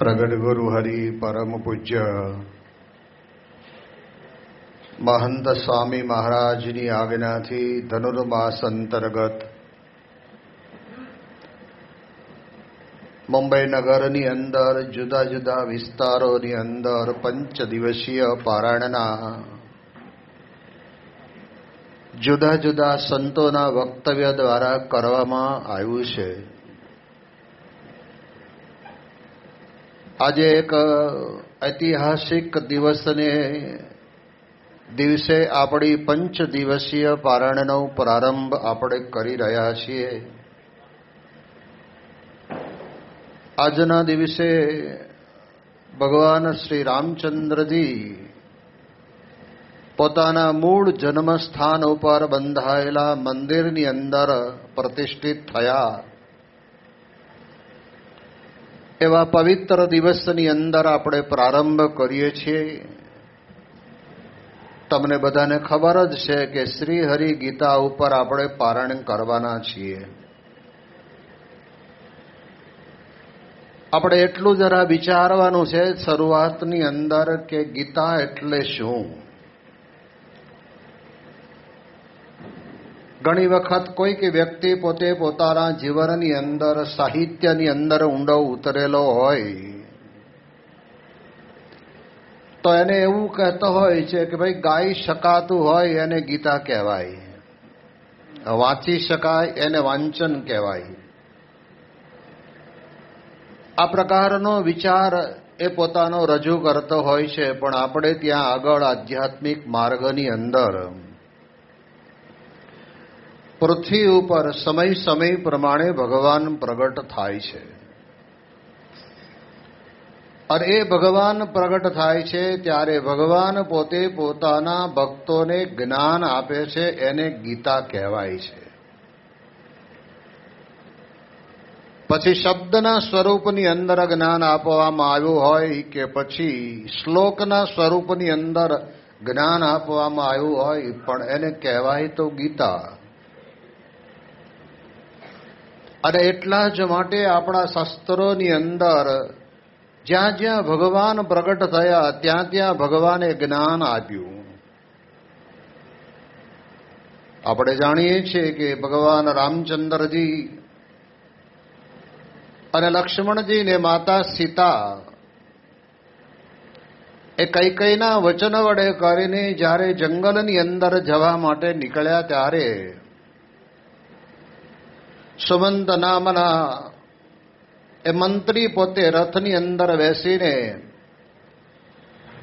પ્રગટ ગુરુ હરિ પરમ પૂજ્ય મહંત સ્વામી મહારાજની આજ્ઞાથી ધનુર્માસ અંતર્ગત મુંબઈ નગરની અંદર જુદા જુદા વિસ્તારોની અંદર 5 દિવસીય પારાયણના જુદા જુદા સંતોના વક્તવ્ય દ્વારા કરવામાં આવ્યું છે. આજે એક ઐતિહાસિક દિવસે આપણી 5 દિવસીય પારાયણનો પ્રારંભ આપણે કરી રહ્યા છીએ. આજના દિવસે ભગવાન શ્રી રામચંદ્રજી પોતાના મૂળ જન્મસ્થાન ઉપર બંધાયેલા મંદિરની અંદર પ્રતિષ્ઠિત થયા. એવા પવિત્ર દિવસની અંદર આપણે પ્રારંભ કરીએ છીએ. તમને બધાને ખબર જ છે કે શ્રી હરિ ગીતા ઉપર આપણે પારાયણ કરવાના છીએ. આપણે એટલું જરા વિચારવાનું છે શરૂઆતની અંદર કે ગીતા એટલે શું. ઘણી વખત કોઈક વ્યક્તિ પોતે પોતાના જીવનની અંદર સાહિત્યની અંદર ઊંડો ઉતરેલો હોય તો એને એવું કહેતો હોય છે કે ભાઈ ગાઈ શકાતું હોય એને ગીતા કહેવાય, વાંચી શકાય એને વાંચન કહેવાય. આ પ્રકારનો વિચાર એ પોતાનો રજૂ કરતો હોય છે. પણ આપણે ત્યાં આગળ આધ્યાત્મિક માર્ગની અંદર પૃથ્વી ઉપર સમય પ્રમાણે ભગવાન પ્રગટ થાય છે. અને એ ભગવાન પ્રગટ થાય છે ત્યારે ભગવાન પોતે પોતાના ભક્તોને જ્ઞાન આપે છે, એને ગીતા કહેવાય છે. પછી શબ્દના સ્વરૂપની અંદર જ્ઞાન આપવામાં આવ્યું હોય કે પછી શ્લોકના સ્વરૂપની અંદર જ્ઞાન આપવામાં આવ્યું હોય, પણ એને કહેવાય તો ગીતા. અને એટલા જ માટે આપણા શાસ્ત્રોની અંદર જ્યાં જ્યાં ભગવાન પ્રગટ થયા ત્યાં ત્યાં ભગવાને જ્ઞાન આપ્યું. આપણે જાણીએ છીએ કે ભગવાન રામચંદ્રજી અને લક્ષ્મણજી ને માતા સીતા એ કૈકેયીના વચન વડે કરીને જ્યારે જંગલની અંદર જવા માટે નીકળ્યા ત્યારે સુમંત નામના એ મંત્રી પોતે રથની અંદર બેસીને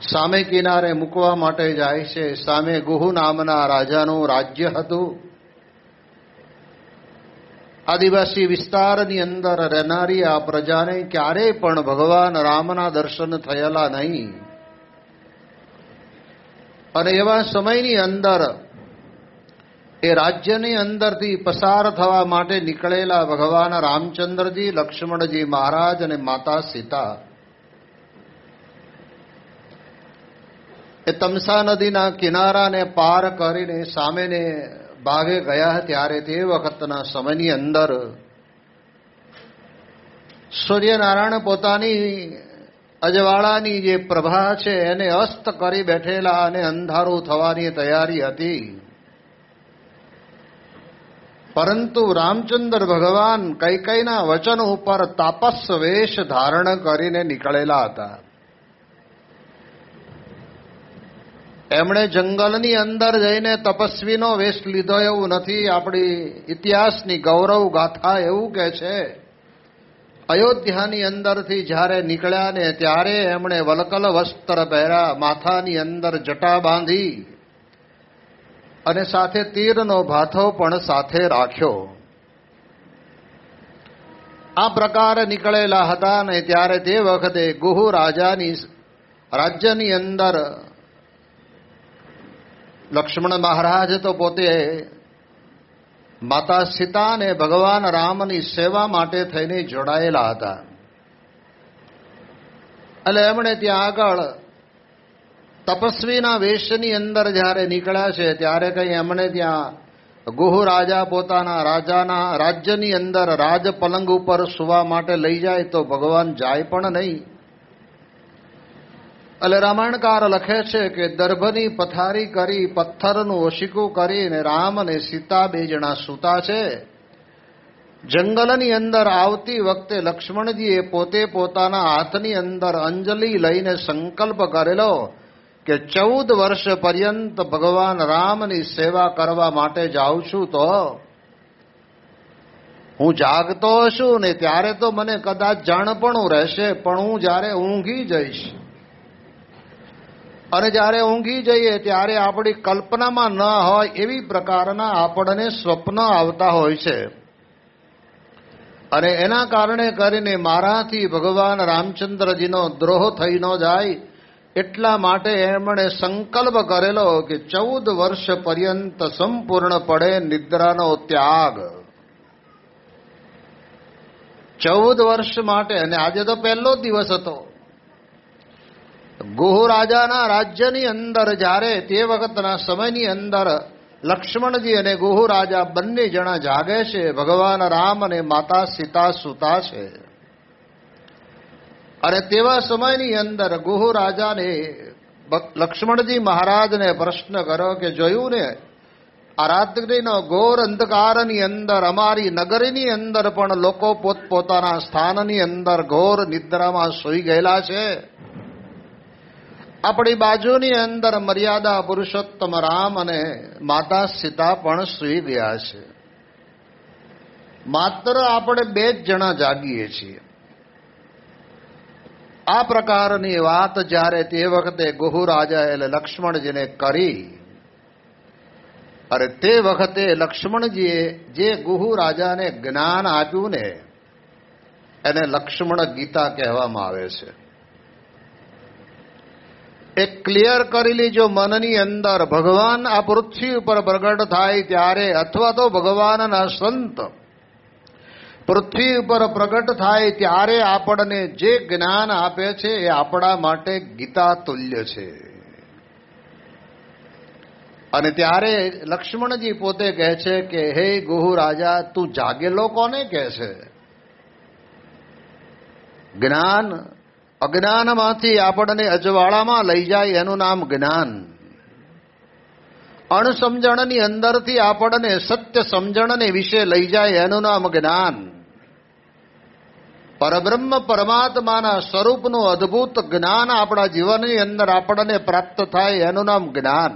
સામે કિનારે મૂકવા માટે જાય છે. સામે ગુહુ નામના રાજાનું રાજ્ય હતું. આદિવાસી વિસ્તારની અંદર રહેનારી આ પ્રજાને ક્યારેય પણ ભગવાન રામના દર્શન થયેલા નહીં. અને એવા સમયની અંદર એ રાજ્યની અંદરથી પસાર થવા માટે નીકળેલા ભગવાન રામચંદ્રજી, લક્ષ્મણજી મહારાજ અને માતા સીતા એ તમસા નદીના કિનારાને પાર કરીને સામેને ભાગે ગયા. ત્યારે તે વખતના સમયની અંદર સૂર્યનારાયણ પોતાની અજવાળાની જે પ્રભા છે એને અસ્ત કરી બેઠેલા અને અંધારું થવાની તૈયારી હતી. પરંતુ રામચંદ્ર ભગવાન કૈકેયીના વચન ઉપર તાપસ વેશ ધારણ કરીને નીકળેલા હતા. એમણે જંગલની અંદર જઈને તપસ્વીનો વેશ લીધો એવું નથી. આપણી ઇતિહાસની ગૌરવ ગાથા એવું કહે છે અયોધ્યાની અંદરથી જ્યારે નીકળ્યા ને ત્યારે એમણે વલકલ વસ્ત્ર પહેર્યા, માથાની અંદર જટા બાંધી અને સાથે તીરનો ભાથો પણ સાથે રાખ્યો. આ પ્રકારે નીકળેલા હતા ને ત્યારે તે વખતે ગુહુ રાજાની રાજ્યની અંદર લક્ષ્મણ મહારાજ તો પોતે માતા સીતા ને ભગવાન રામની સેવા માટે થઈને જોડાયેલા હતા. એટલે એમણે ત્યાં આગળ તપસ્વીના વેશની અંદર જ્યારે નીકળ્યા છે ત્યારે કઈ એમણે ત્યાં ગુહુ રાજા પોતાના રાજાના રાજ્યની અંદર રાજ પલંગ ઉપર સુવા માટે લઈ જાય તો ભગવાન જાય પણ નહીં. એટલે રામાયણકાર લખે છે કે દર્ભની પથારી કરી પથ્થરનું ઓશિકું કરીને રામ અને સીતા બે જણા સૂતા છે. જંગલની અંદર આવતી વખતે લક્ષ્મણજીએ પોતે પોતાના હાથની અંદર અંજલિ લઈને સંકલ્પ કરેલો કે 14 વર્ષ પર્યંત ભગવાન રામની સેવા કરવા માટે જાઉં છું. તો હું જાગતો હશું ને ત્યારે તો મને કદાચ જાણપણું રહેશે, પણ હું જ્યારે ઊંઘી જઈશ અને જ્યારે ઊંઘી જઈએ ત્યારે આપણી કલ્પનામાં ન હોય એવી પ્રકારના આપણને સ્વપ્ન આવતા હોય છે. અને એના કારણે કરીને મારાથી ભગવાન રામચંદ્રજીનો દ્રોહ થઈ ન જાય એટલા માટે એમણે સંકલ્પ કરેલો કે 14 વર્ષ પર્યંત સંપૂર્ણપણે નિદ્રાનો ત્યાગ. 14 વર્ષ માટે. અને આજે તો પહેલો દિવસ હતો. ગુહુ રાજાના રાજ્યની અંદર જ્યારે તે વખતના સમયની અંદર લક્ષ્મણજી અને ગુહુ રાજા બંને જણા જાગે છે. ભગવાન રામ અને માતા સીતા સૂતા છે. અને તેવા સમયની અંદર ગુહુ રાજાને લક્ષ્મણજી મહારાજને પ્રશ્ન કર્યો કે જોયું ને, આ રાત્રિનો ઘોર અંધકારની અંદર અમારી નગરીની અંદર પણ લોકો પોતપોતાના સ્થાનની અંદર ઘોર નિદ્રામાં સૂઈ ગયેલા છે. આપણી બાજુની અંદર મર્યાદા પુરુષોત્તમ રામ અને માતા સીતા પણ સૂઈ ગયા છે. માત્ર આપણે 2 જ જણા જાગીએ છીએ. આ પ્રકારની વાત જ્યારે તે વખતે ગુહુ રાજા એટલે લક્ષ્મણજીને કરી, અરે તે વખતે લક્ષ્મણજીએ જે ગુહુ રાજાને જ્ઞાન આપ્યું ને એને લક્ષ્મણ ગીતા કહેવામાં આવે છે. એક ક્લિયર કરેલી જો મનની અંદર ભગવાન આ પૃથ્વી ઉપર પ્રગટ થાય ત્યારે, અથવા તો ભગવાનના સંત પૃથ્વી ઉપર પ્રગટ થાય ત્યારે આપણને જે જ્ઞાન આપે છે એ આપણા માટે ગીતા તુલ્ય છે. અને ત્યારે લક્ષ્મણજી પોતે કહે છે કે હે ગુહુ રાજા, તું જાગેલો કોને કહે છે? જ્ઞાન અજ્ઞાનમાંથી આપણને અજવાળામાં લઈ જાય એનું નામ જ્ઞાન. અણસમજણની અંદરથી આપણને સત્ય સમજણને વિશે લઈ જાય એનું નામ જ્ઞાન. પરબ્રહ્મ પરમાત્માના સ્વરૂપનું અદ્ભુત જ્ઞાન આપણા જીવનની અંદર આપણને પ્રાપ્ત થાય એનું નામ જ્ઞાન.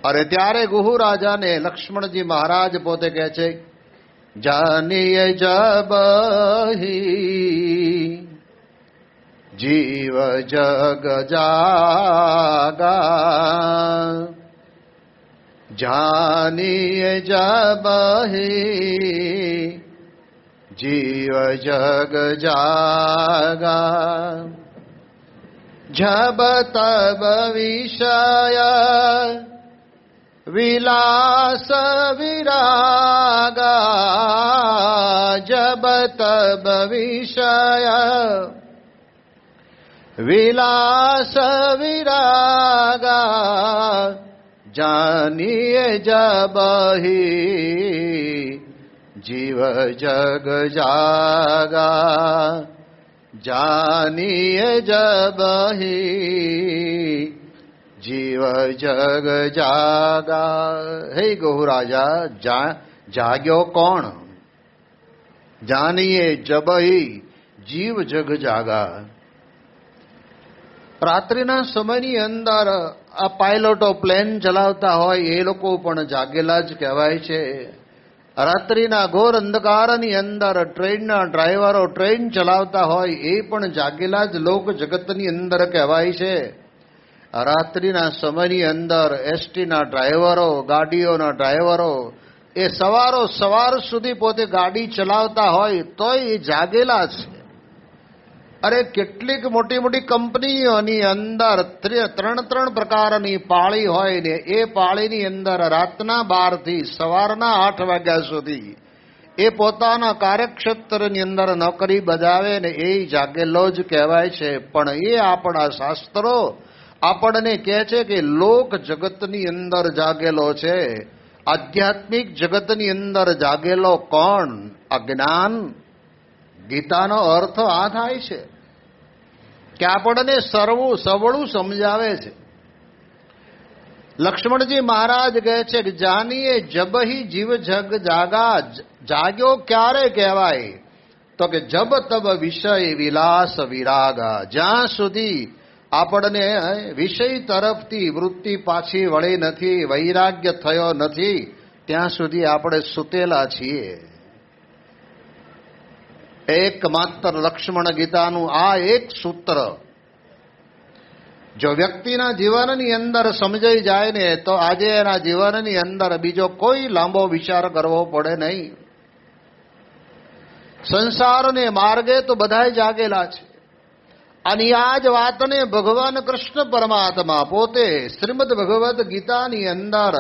અરે ત્યારે ગુહુ રાજાને લક્ષ્મણજી મહારાજ પોતે કહે છે, જાનીએ જબહી જીવ જગ જાગા, જાનીએ જબહી જીવ જગ જાગા, જબ તબ વિષય વિલાસ વિરાગા, જબ તબ વિષય વિલાસ વિરાગા, જાનીએ જબહી જીવ જગ જાગા, જાનીએ જબહી જીવ જગ જાગા. હે ગુહુ રાજા, જાગ્યો કોણ? જાનીએ જબહી જીવ જગ જાગા. રાત્રિના સમયની અંદર આ પાયલોટો પ્લેન ચલાવતા હોય એ લોકો પણ જાગેલા જ કહેવાય છે. રાત્રિના ઘોર અંધકારની અંદર ટ્રેનના ડ્રાઈવરો ટ્રેન ચલાવતા હોય એ પણ જાગેલા જ લોક જગતની અંદર કહેવાય છે. રાત્રિના સમયની અંદર એસટીના ડ્રાઈવરો, ગાડીઓના ડ્રાઈવરો એ સવાર સુધી પોતે ગાડી ચલાવતા હોય તોય એ જાગેલા છે. અરે કેટલીક મોટી મોટી કંપનીઓની અંદર 3 પ્રકારની પાળી હોય ને એ પાળીની અંદર રાતના 12 થી સવારના 8 વાગ્યા સુધી એ પોતાના કાર્યક્ષેત્રની અંદર નોકરી બજાવે ને એ જાગેલો જ કહેવાય છે. પણ એ આપણા શાસ્ત્રો આપણને કહે છે કે લોક જગતની અંદર જાગેલો છે. આધ્યાત્મિક જગતની અંદર જાગેલો કોણ? અજ્ઞાન. ગીતાનો અર્થ આ થાય છે. કે આપણને સવળું સમજાવે છે. લક્ષ્મણજી મહારાજ કહે છે કે જાનીએ જબહી જીવ જગ જાગા, જાગ્યો ક્યારે કહેવાય? તો કે જબ તબ વિષય વિલાસ વિરાગા. જ્યાં સુધી આપણને વિષય તરફથી વૃત્તિ પાછી વળી નથી, વૈરાગ્ય થયો નથી, ત્યાં સુધી આપણે સૂતેલા છીએ. એકમાત્ર લક્ષ્મણ ગીતાનું આ એક સૂત્ર જો વ્યક્તિના જીવનની અંદર સમજાઈ જાય ને તો આજે એના જીવનની અંદર બીજો કોઈ લાંબો વિચાર કરવો પડે નહીં. સંસારને માર્ગે તો બધાય જાગેલા છે. અને આ જ વાતને ભગવાન કૃષ્ણ પરમાત્મા પોતે શ્રીમદ ભગવદ્ ગીતાની અંદર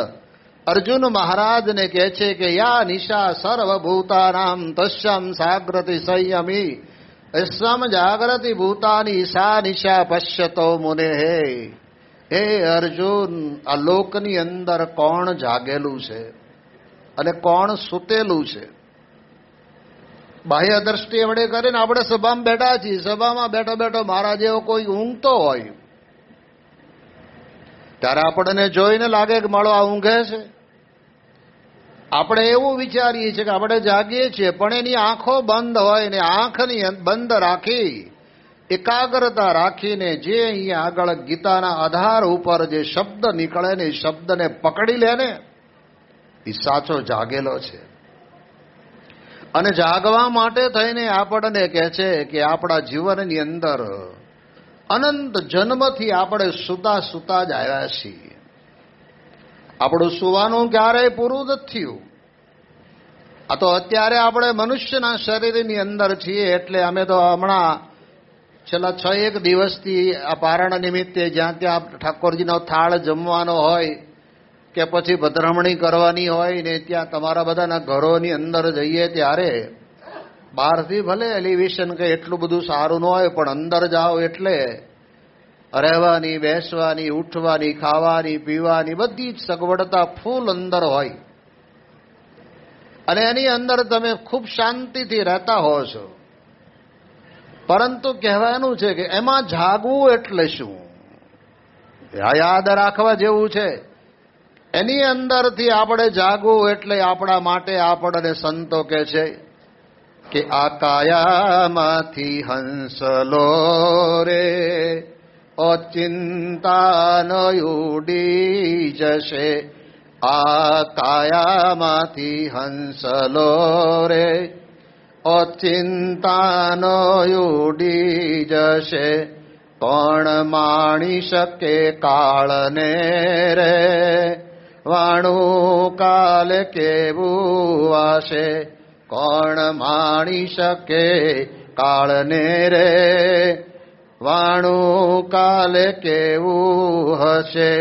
અર્જુન મહારાજને કહે છે કે યા નિશા સર્વભૂતાનામ તસ્યામ સાગ્રતિ સંયમી સમ જાગ્રતિ ભૂતાની સા નિશા પશ્યતો મુને. હે અર્જુન, આ લોકની અંદર કોણ જાગેલું છે અને કોણ સૂતેલું છે? બાહ્ય દ્રષ્ટિ વડે કરીને આપણે સભામાં બેઠા છીએ, સભામાં બેઠો બેઠો મારા જેવો કોઈ ઊંઘતો હોય ત્યારે આપણને જોઈને લાગે કે માળો આ ઊંઘે છે. આપણે એવું વિચારીએ છીએ કે આપણે જાગીએ છીએ, પણ એની આંખો બંધ હોય ને આંખની બંધ રાખી એકાગ્રતા રાખીને જે અહીંયા આગળ ગીતાના આધાર ઉપર જે શબ્દ નીકળે ને એ શબ્દને પકડી લે ને એ સાચો જાગેલો છે. અને જાગવા માટે થઈને આપણને કહે છે કે આપણા જીવનની અંદર અનંત જન્મથી આપણે સુતા સુતા જ આવ્યા છીએ. આપણું સુવાનું ક્યારેય પૂરું નથી થયું. આ તો અત્યારે આપણે મનુષ્યના શરીરની અંદર છીએ એટલે અમે તો હમણાં છેલ્લા 6-1 દિવસથી આ પારણ નિમિત્તે જ્યાં ત્યાં ઠાકોરજીનો થાળ જમવાનો હોય કે પછી પધરામણી કરવાની હોય ને ત્યાં તમારા બધાના ઘરોની અંદર જઈએ ત્યારે બહારથી ભલે એલિવેશન કે એટલું બધું સારું ન હોય, પણ અંદર જાઓ એટલે રહેવાની, બેસવાની, ઉઠવાની, ખાવાની, પીવાની બધી જ સગવડતા ફૂલ અંદર હોય અને એની અંદર તમે ખૂબ શાંતિથી રહેતા હો છો. પરંતુ કહેવાનું છે કે એમાં જાગવું એટલે શું? યાદ રાખવા જેવું છે. એની અંદરથી આપણે જાગવું એટલે આપણા માટે આપણને સંતો કહે છે કે આ કાયામાંથી હંસલો રે અચિંતાન ઉડી જશે. આ કાયામાંથી હંસલો રે અચિંતાન ઉડી જશે. કોણ માણી શકે કાળને રે વાણું કાલે કેવું આશે. કોણ માણી શકે કાળને રે વાણું કાલે કેવું હશે.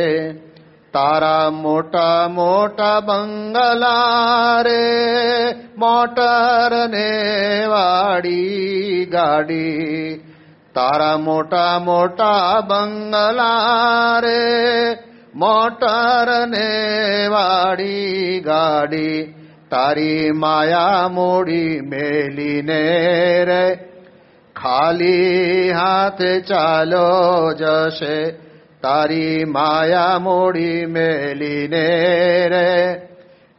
તારા મોટા મોટા બંગલા રે મોટર ને વાડી ગાડી. તારા મોટા મોટા બંગલા રે મોટર ને વાડી ગાડી. તારી માયા મોડી મેલીને રે ખાલી હાથે ચાલો જશે. તારી માયા મોડી મેલીને રે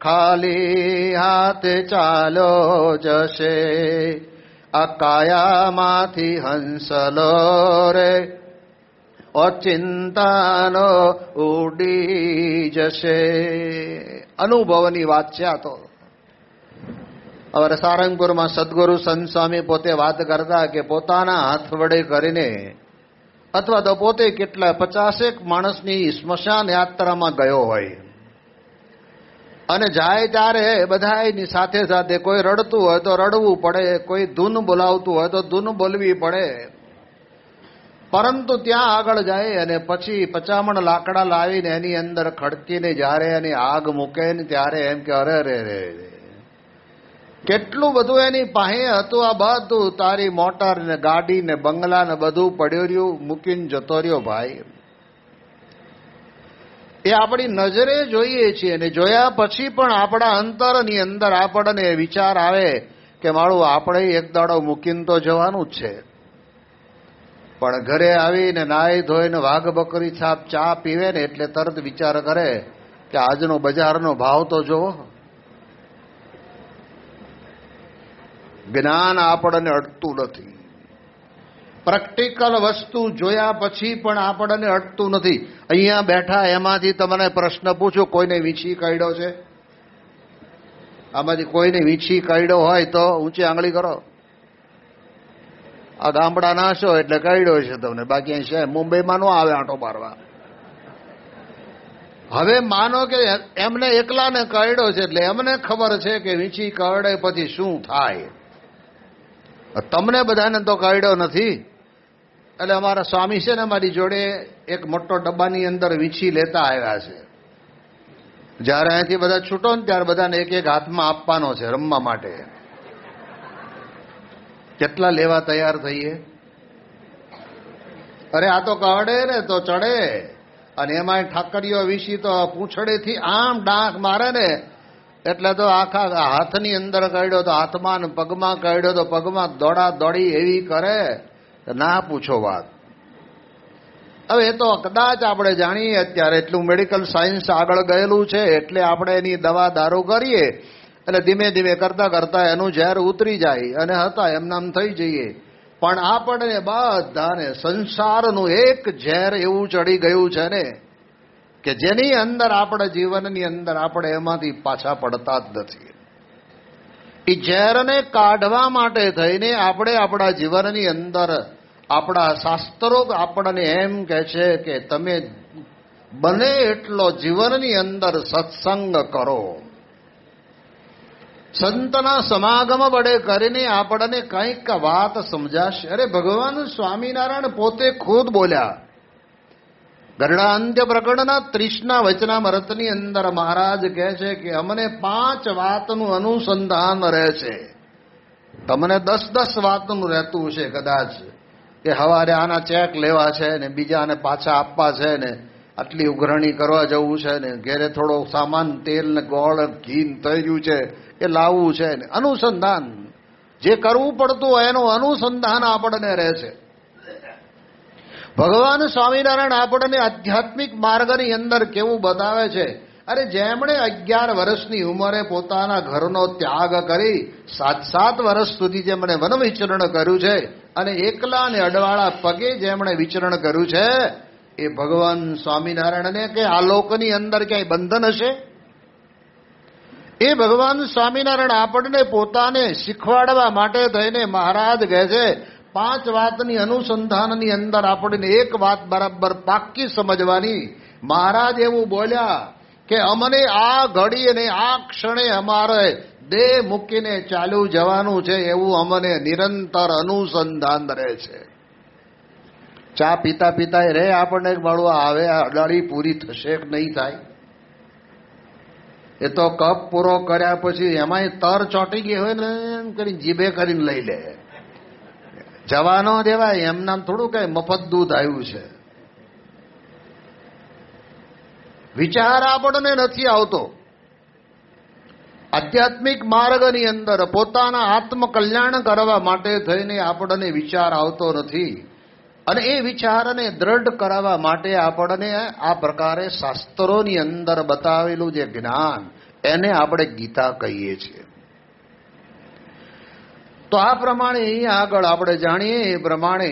ખાલી હાથે ચાલો જશે. આ કાયામાંથી હંસલો રે અચિંતાનો ઉડી જશે. અનુભવની વાત છે આ તો. હવે સારંગપુરમાં સદગુરુ સંત સ્વામી પોતે વાત કરતા કે પોતાના હાથ વડે કરીને અથવા તો પોતે કેટલા 50 માણસની સ્મશાન યાત્રામાં ગયો હોય અને જાય ત્યારે બધાની સાથે સાથે કોઈ રડતું હોય તો રડવું પડે, કોઈ ધૂન બોલાવતું હોય તો ધૂન બોલવી પડે. પરંતુ ત્યાં આગળ જાય અને પછી 50 મણ લાકડા લાવીને એની અંદર ખડકીને જ્યારે એની આગ મૂકે ને ત્યારે એમ કે અરે રે રે કેટલું બધું એની પાસે હતું. આ બધું તારી મોટર ને ગાડી ને બંગલા ને બધું પડ્યું રહ્યું, મૂકીને જતો રહ્યો ભાઈ. એ આપણી નજરે જોઈએ છીએ અને જોયા પછી પણ આપણા અંતરની અંદર આપણને વિચાર આવે કે મારું આપણે એક દાડો મૂકીને તો જવાનું જ છે. પણ ઘરે આવીને નાહી ધોઈને વાઘ બકરી છાપ ચા પીવે ને એટલે તરત વિચાર કરે કે આજનો બજારનો ભાવ તો જોવો. જ્ઞાન આપણને અટતું નથી. પ્રેક્ટિકલ વસ્તુ જોયા પછી પણ આપણને અટતું નથી. અહીંયા બેઠા એમાંથી તમને પ્રશ્ન પૂછું, કોઈને વીંછી કાઢ્યો છે? આમાંથી કોઈને વીંછી કાઢ્યો હોય તો ઊંચી આંગળી કરો. આ ગામડા નાશો એટલે કાઢ્યો છે તમને, બાકી અહીં છે મુંબઈમાં નો આવે આંટો મારવા. હવે માનો કે એમને એકલાને કાઢ્યો છે એટલે એમને ખબર છે કે વીંછી કાઢે પછી શું થાય. તમને બધાને તો કાઢ્યો નથી. એટલે અમારા સ્વામી છે ને અમારી જોડે એક મોટો ડબ્બાની અંદર વીંછી લેતા આવ્યા છે. જયારે અહીંથી બધા છૂટો ને ત્યારે બધાને એક એક હાથમાં આપવાનો છે રમવા માટે. કેટલા લેવા તૈયાર થઈએ? અરે આ તો કાઢે ને તો ચડે, અને એમાં ઠાકરીઓ વીંછી તો પૂંછડેથી આમ ડાંક મારે ને એટલે તો આખા હાથની અંદર કાઢ્યો તો હાથમાં, પગમાં કાઢ્યો તો પગમાં દોડા દોડી એવી કરે ના પૂછો વાત. હવે એ તો કદાચ આપણે જાણીએ અત્યારે એટલું મેડિકલ સાયન્સ આગળ ગયેલું છે એટલે આપણે એની દવા દારૂ કરીએ એટલે ધીમે ધીમે કરતા કરતા એનું ઝેર ઉતરી જાય અને હતા એમનામ થઈ જઈએ. પણ આપણને બધાને સંસારનું એક ઝેર એવું ચડી ગયું છે ને કે જેની અંદર આપણે જીવનની અંદર આપણે એમાંથી પાછા પડતા જ નથી. એ ઝેરને કાઢવા માટે થઈને આપણે આપણા જીવનની અંદર આપણા શાસ્ત્રો આપણને એમ કહે છે કે તમે બને એટલો જીવનની અંદર સત્સંગ કરો. સંતના સમાગમ વડે કરીને આપણને કંઈક વાત સમજાશે. અરે ભગવાન સ્વામિનારાયણ પોતે ખુદ બોલ્યા. ગરડાંત્ય પ્રકરણના 30ના વચનામૃતની અંદર મહારાજ કહે છે કે અમને 5 વાતનું અનુસંધાન રહે છે. તમને 10 વાતનું રહેતું છે કદાચ, કે હવારે આના ચેક લેવા છે ને બીજાને પાછા આપવા છે ને આટલી ઉઘરણી કરવા જવું છે ને ઘેરે થોડો સામાન તેલ ને ગોળ ઘી થઈ રહ્યું છે એ લાવવું છે ને અનુસંધાન જે કરવું પડતું હોય એનું અનુસંધાન આપણને રહે છે. ભગવાન સ્વામિનારાયણ આપણને આધ્યાત્મિક માર્ગની અંદર કેવું બતાવે છે. અરે જેમણે 11 વર્ષની ઉંમરે પોતાના ઘરનો ત્યાગ કરી 7 વર્ષ સુધી જેમણે વન વિચરણ કર્યું છે અને એકલા ને અડવાળા પગે જેમણે વિચરણ કર્યું છે એ ભગવાન સ્વામિનારાયણને કે આ લોકની અંદર ક્યાંય બંધન હશે? એ ભગવાન સ્વામિનારાયણ આપણને પોતાને શીખવાડવા માટે થઈને મહારાજ કહે છે 5 વાતની અનુસંધાનની અંદર આપણને એક વાત બરાબર પાક્કી સમજવાની. મહારાજ એવું બોલ્યા કે અમને આ ઘડીએ ને આ ક્ષણે અમારે દેહ મૂકીને ચાલ્યું જવાનું છે એવું અમને નિરંતર અનુસંધાન રહે છે. ચા પીતા પીતા રે આપણને મળવા આવે અડાળી પૂરી થશે કે નહીં થાય? એ તો કપ પૂરો કર્યા પછી એમાંય તર ચોંટી ગઈ હોય ને એમ કરીને જીભે કરીને લઈ લે. જવાનો દેવાય એમના થોડું કઈ મફત દૂધ આવ્યું છે. વિચાર આપણને નથી આવતો. આધ્યાત્મિક માર્ગની અંદર પોતાના આત્મકલ્યાણ કરવા માટે થઈને આપણને વિચાર આવતો નથી. અને એ વિચારને દ્રઢ કરાવવા માટે આપણને આ પ્રકારે શાસ્ત્રોની અંદર બતાવેલું જે જ્ઞાન એને આપણે ગીતા કહીએ છીએ. તો આ પ્રમાણે અહીં આગળ આપણે જાણીએ એ પ્રમાણે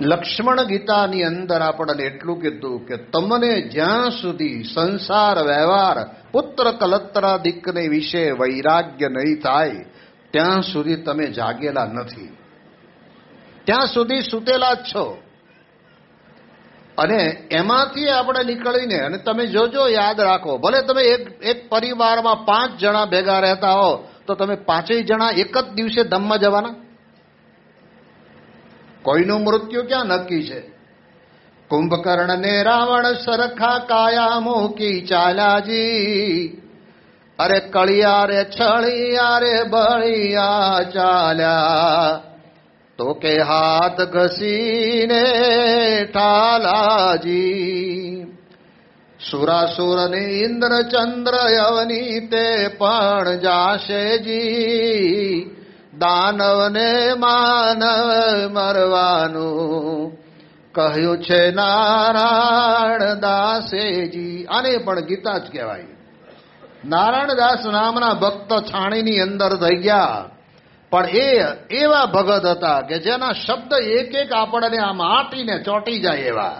લક્ષ્મણ ગીતાની અંદર આપણને એટલું કીધું કે તમને જ્યાં સુધી સંસાર વ્યવહાર પુત્ર કલત્રાદિકને વિશે વૈરાગ્ય નહીં થાય ત્યાં સુધી તમે જાગેલા નથી, ત્યાં સુધી સૂતેલા જ છો. અને એમાંથી આપણે નીકળીને અને તમે જોજો, યાદ રાખો, ભલે તમે એક પરિવારમાં 5 જણા ભેગા રહેતા હો તો તમે 5 જણા એક જ દિવસે ધમમાં જવાના? કોઈનું મૃત્યુ ક્યાં નક્કી છે? કુંભકર્ણ ને રાવણ સરખા કાયા મૂકી ચાલ્યાજી, અરે કળિયા રે છળિયા રે બળિયા ચાલ્યા, તો કે હાથ ઘસીને ઠાલાજી. સુરાસુર ને ઇન્દ્ર ચંદ્ર અવની તે પણ જાશેજી, દાનવને માનવ મરવાનું કહ્યું છે નારાયણ દાસેજી. આને પણ ગીતા જ કહેવાય. નારાયણદાસ નામના ભક્ત છાણીની અંદર થઈ ગયા, પણ એ એવા ભગત હતા કે જેના શબ્દ એક એક આપણને આમ આટીને ચોંટી જાય એવા,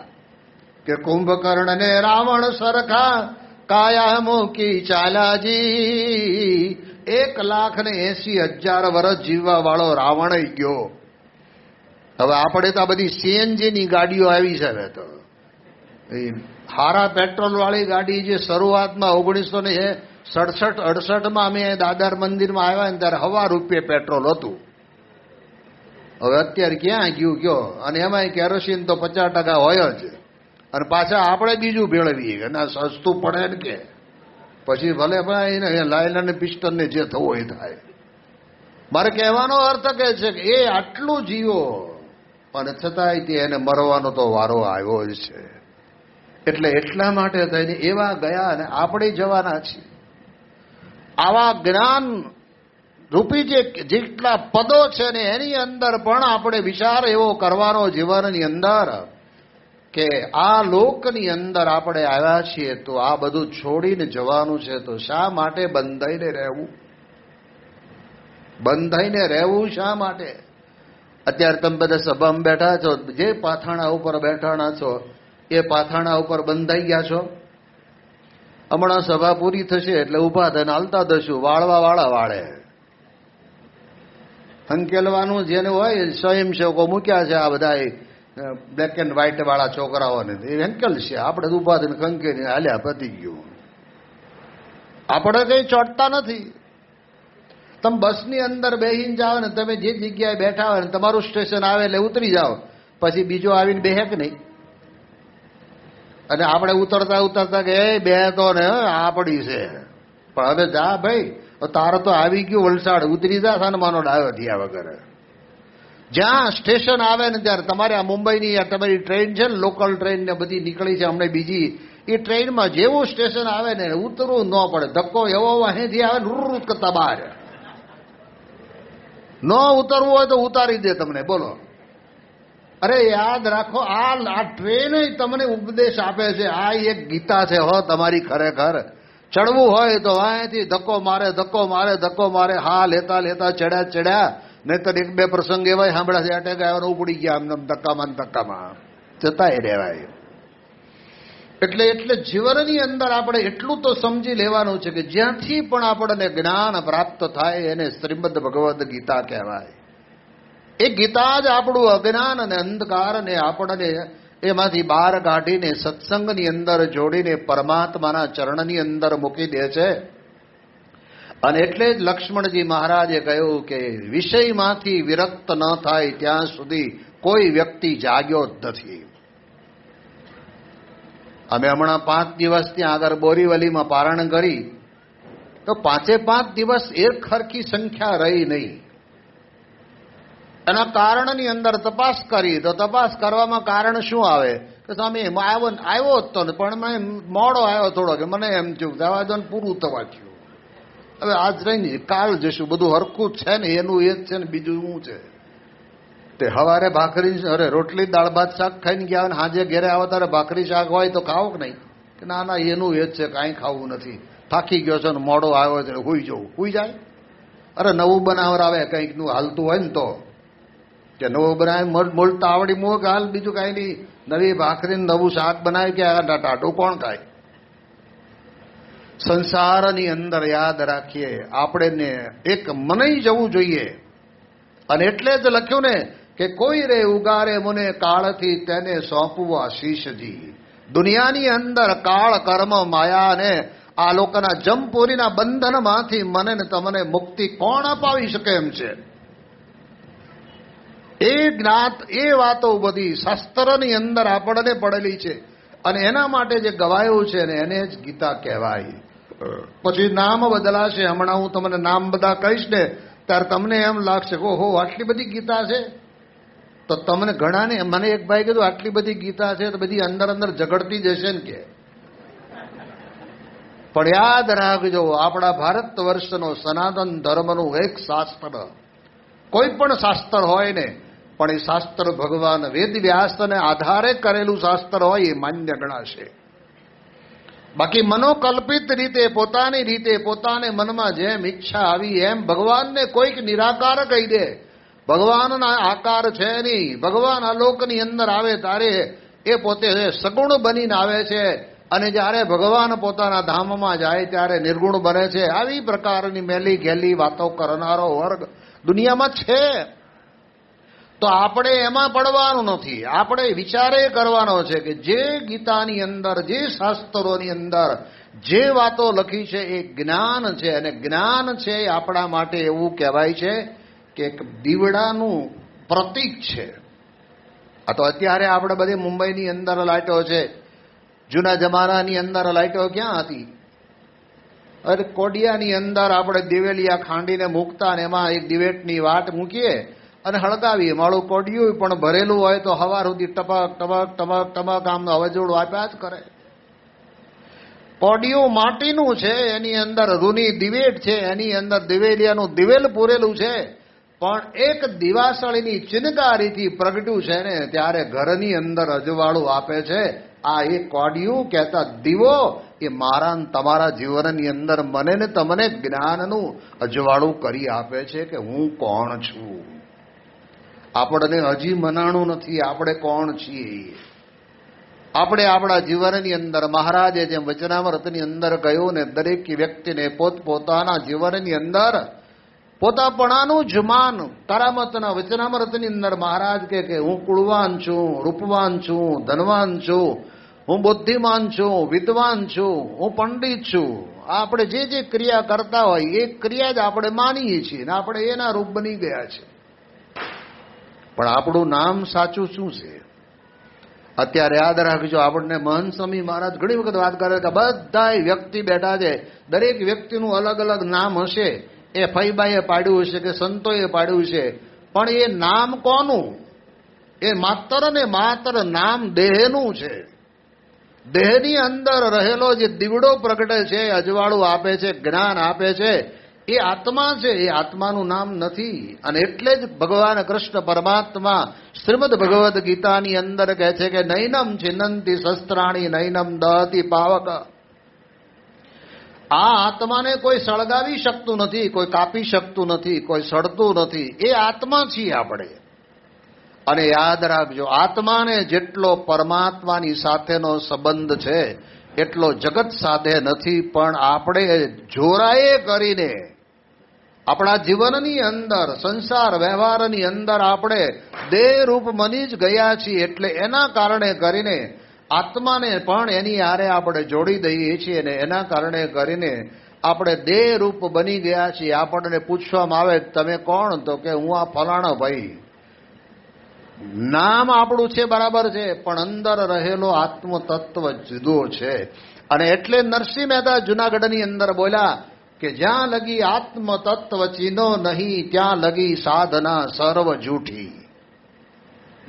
કે કુંભકર્ણને રાવણ સરખા કાયા મૂકી ચાલાજી. 1,80,000 વર્ષ જીવવા વાળો રાવણ ગયો. હવે આપણે તો આ બધી સીએનજીની ગાડીઓ આવી છે. હવે તો હારા પેટ્રોલ વાળી ગાડી જે શરૂઆતમાં 1967-68માં અમે દાદર મંદિરમાં આવ્યા ને ત્યારે ₹1 પેટ્રોલ હતું. હવે અત્યારે ક્યાં ગયું કયો? અને એમાંય કેરોસીન તો 50% હોય જ. અને પાછા આપણે બીજું ભેળવીએ કે ના સસ્તું પડે ને, કે પછી ભલે ભાઈ લાયલન પિસ્ટનને જે થવું એ થાય. મારે કહેવાનો અર્થ કે છે કે એ આટલું જીવો અને છતાંય તે એને મરવાનો તો વારો આવ્યો જ છે. એટલે એટલા માટે થઈને એવા ગયા અને આપણે જવાના છીએ. આવા જ્ઞાન રૂપી જેટલા પદો છે ને એની અંદર પણ આપણે વિચાર એવો કરવાનો જીવનની અંદર કે આ લોકની અંદર આપણે આવ્યા છીએ તો આ બધું છોડીને જવાનું છે. તો શા માટે બંધાઈને રહેવું? બંધાઈને રહેવું શા માટે? અત્યારે તમે બધા સભામાં બેઠા છો, જે પાથાણા ઉપર બેઠાણા છો એ પાથાણા ઉપર બંધાઈ ગયા છો. હમણાં સભા પૂરી થશે એટલે ઊભા થઈને હાલતા દશું. વાળવા વાળા વાળે, હંકેલવાનું જેને હોય સ્વયંસેવકો મૂક્યા છે, આ બધા બ્લેક એન્ડ વ્હાઈટ વાળા છોકરાઓને એ હંકેલ છે. આપણે ઊભા થઈને ખંકેલી હાલ્યા, પતી ગયું. આપણે કઈ ચોટતા નથી. તમે બસની અંદર બેસીને જાઓ ને, તમે જે જગ્યાએ બેઠા હોય ને તમારું સ્ટેશન આવે એટલે ઉતરી જાઓ, પછી બીજો આવીને બેહે કે નહીં? અને આપણે ઉતરતા ઉતરતા કે એ બે તો ને આપડી છે, પણ હવે જા ભાઈ, તારે તો આવી ગયું વલસાડ, ઉતરી જા સાનમાનો ડાયો થયા વગર. જ્યાં સ્ટેશન આવે ને ત્યારે તમારે આ મુંબઈની તમારી ટ્રેન છે ને, લોકલ ટ્રેન ને બધી નીકળી છે હમણાં બીજી, એ ટ્રેનમાં જેવું સ્ટેશન આવે ને ઉતરવું ન પડે. ધક્કો એવો અહીંથી આવે ને રૂર કરતા બહાર. ન ઉતરવું હોય તો ઉતારી દે તમને. બોલો, અરે યાદ રાખો, આ ટ્રેન તમને ઉપદેશ આપે છે. આ એક ગીતા છે હો તમારી. ખરેખર ચડવું હોય તો અહીંથી ધક્કો મારે ધક્કો મારે ધક્કો મારે, હા લેતા લેતા ચડ્યા ચડ્યા. નહીતર 1-2 પ્રસંગ એવા સાંભળ્યા છે, અટેક આવ્યો ઉપડી ગયા એમને ધક્કામાં ધક્કામાં, જતાય રહેવાય. એટલે જીવનની અંદર આપણે એટલું તો સમજી લેવાનું છે કે જ્યાંથી પણ આપણને જ્ઞાન પ્રાપ્ત થાય એને શ્રીમદ ભગવદ્ ગીતા કહેવાય. એ ગીતા જ આપણું અજ્ઞાન અને અંધકારને આપણને એમાંથી બહાર કાઢીને સત્સંગની અંદર જોડીને પરમાત્માના ચરણની અંદર મૂકી દે છે. અને એટલે જ લક્ષ્મણજી મહારાજે કહ્યું કે વિષયમાંથી વિરક્ત ન થાય ત્યાં સુધી કોઈ વ્યક્તિ જાગ્યો જ નથી. અમે હમણાં 5 દિવસ ત્યાં આગળ બોરીવલીમાં પારણ કરી તો 5 દિવસ એક ખરખી સંખ્યા રહી નહીં. એના કારણની અંદર તપાસ કરી તો તપાસ કરવામાં કારણ શું આવે કે સ્વામી આવ્યો જ તો ને, પણ મેં મોડો આવ્યો થોડો, કે મને એમ થયું દવા દો ને પૂરું થવા થયું. હવે આજ રહીને કાલ જશું, બધું હરખું જ છે ને, એનું એ જ છે ને, બીજું શું છે? તે હવારે ભાખરી અરે રોટલી દાળ ભાત શાક ખાઈને ગયા ને હાજે ઘેરે આવો ત્યારે ભાખરી શાક હોય તો ખાવો કે નહીં? કે ના ના એનું એ જ છે, કાંઈ ખાવું નથી, થાકી ગયો છે ને મોડો આવ્યો છે, હુઈ જવું. હુઈ જાય. અરે નવું બનાવર આવે કંઈકનું હાલતું હોય ને તો, કે નવું બનાવે મોલતા આવડી મોં કે હાલ બીજું કાંઈ નહીં, નવી ભાખરી નવું શાક બનાવી કે ટાટું કોણ ખાય? સંસારની અંદર યાદ રાખીએ આપણે એક મનાઈ જવું જોઈએ. અને એટલે જ લખ્યું ને કે કોઈ રે ઉગારે મને કાળથી તેને સોંપવું આશીષજી. દુનિયાની અંદર કાળ કર્મ માયાને આ લોકોના જમપુરીના બંધનમાંથી મને ને તમને મુક્તિ કોણ અપાવી શકે એમ છે? એ જ્ઞાત એ વાતો બધી શાસ્ત્રની અંદર આપણને પડેલી છે. અને એના માટે જે ગવાયું છે ને એને જ ગીતા કહેવાય. પછી નામ બદલાશે. હમણાં હું તમને નામ બધા કહીશ ને ત્યારે તમને એમ લાગશે કે ઓહો આટલી બધી ગીતા છે. તો તમને ઘણાને, મને એક ભાઈ કીધું આટલી બધી ગીતા છે તો બધી અંદર અંદર ઝઘડતી જશે ને કે. પણ યાદ રાખજો, આપણા ભારત વર્ષનો સનાતન ધર્મનું એક શાસ્ત્ર કોઈ પણ શાસ્ત્ર હોય ને, પણ એ શાસ્ત્ર ભગવાન વેદ વ્યાસને આધારે કરેલું શાસ્ત્ર હોય એ માન્ય ગણાશે. બાકી મનોકલ્પિત રીતે, પોતાની રીતે, પોતાને મનમાં જેમ ઈચ્છા આવી એમ ભગવાનને કોઈક નિરાકાર કહી દે, ભગવાનના આકાર છે નહીં, ભગવાન આલોકની અંદર આવે ત્યારે એ પોતે સગુણ બનીને આવે છે, અને જ્યારે ભગવાન પોતાના ધામમાં જાય ત્યારે નિર્ગુણ બને છે. આવી પ્રકારની મેલી ઘેલી વાતો કરનારો વર્ગ દુનિયામાં છે. તો આપણે એમાં પડવાનું નથી. આપણે વિચારે કરવાનો છે કે જે ગીતાની અંદર, જે શાસ્ત્રોની અંદર જે વાતો લખી છે એ જ્ઞાન છે, અને જ્ઞાન છે એ આપણા માટે એવું કહેવાય છે કે એક દીવડાનું પ્રતીક છે. આ તો અત્યારે આપણે બધી મુંબઈની અંદર લાઈટો છે, જૂના જમાનાની અંદર લાઈટો ક્યાં હતી? અરે કોડિયાની અંદર આપણે દિવેલિયા ખાંડીને મૂકતા, ને એમાં એક દિવેટની વાટ મૂકીએ અને હળગાવીએ. માળું કોડિયું પણ ભરેલું હોય તો હવાર સુધી ટપક ટપક ટપક ટપક આમ અવજોડું આપ્યા જ કરે. કોડિયું માટીનું છે, એની અંદર રૂની દિવેટ છે, એની અંદર દિવેલિયાનું દિવેલ પૂરેલું છે, પણ એક દિવાસળીની ચિનગારીથી પ્રગટ્યું છે ને ત્યારે ઘરની અંદર અજવાળું આપે છે. આ એ કોડિયું કહેતા દીવો એ મારા તમારા જીવનની અંદર મને ને તમને જ્ઞાનનું અજવાળું કરી આપે છે કે હું કોણ છું. આપણને હજી મનાણું નથી આપણે કોણ છીએ. આપણે આપણા જીવનની અંદર મહારાજે જેમ વચનામૃતની અંદર કહ્યું ને, દરેક વ્યક્તિને પોતપોતાના જીવનની અંદર પોતાપણાનું જ માન. તારામતના વચનામૃતની અંદર મહારાજ કે હું કુળવાન છું, રૂપવાન છું, ધનવાન છું, હું બુદ્ધિમાન છું, વિદ્વાન છું, હું પંડિત છું. આપણે જે જે ક્રિયા કરતા હોય એ ક્રિયા જ આપણે માનીએ છીએ ને આપણે એના રૂપ બની ગયા છે. પણ આપણું નામ સાચું શું છે? અત્યારે યાદ રાખજો, આપણને મહંત સ્વામી મહારાજ ઘણી વખત વાત કરે કે બધા વ્યક્તિ બેઠા છે, દરેક વ્યક્તિનું અલગ અલગ નામ હશે. એ ફઈબાઈએ પાડ્યું હશે કે સંતોએ પાડ્યું છે, પણ એ નામ કોનું? એ માત્ર ને માત્ર નામ દેહનું છે. દેહની અંદર રહેલો જે દીવડો પ્રગટે છે, અજવાળું આપે છે, જ્ઞાન આપે છે, એ આત્મા છે. એ આત્માનું નામ નથી. અને એટલે જ ભગવાન કૃષ્ણ પરમાત્મા શ્રીમદ ભગવદ્ ગીતાની અંદર કહે છે કે નૈનમ છિન્નંતી શસ્ત્રાણી નૈનમ દહતી પાવક. આ આત્માને કોઈ સળગાવી શકતું નથી, કોઈ કાપી શકતું નથી, કોઈ સડતું નથી. એ આત્મા છીએ આપણે. અને યાદ રાખજો, આત્માને જેટલો પરમાત્માની સાથેનો સંબંધ છે એટલો જગત સાથે નથી. પણ આપણે જોરાએ કરીને આપણા જીવનની અંદર, સંસાર વ્યવહારની અંદર આપણે દેહરૂપ મની જ ગયા છીએ. એટલે એના કારણે કરીને આત્માને પણ એની હારે આપણે જોડી દઈએ છીએ, અને એના કારણે કરીને આપણે દેહરૂપ બની ગયા છીએ. આપણને પૂછવામાં આવે તમે કોણ? તો કે હું આ ફલાણો ભાઈ. નામ આપણું છે બરાબર છે, પણ અંદર રહેલો આત્મ તત્વ જુદો છે. અને એટલે નરસિંહ મહેતા જુનાગઢની અંદર બોલ્યા કે જ્યાં લગી આત્મ તત્વ ચીનો નહીં ત્યાં લગી સાધના સર્વ જૂઠી.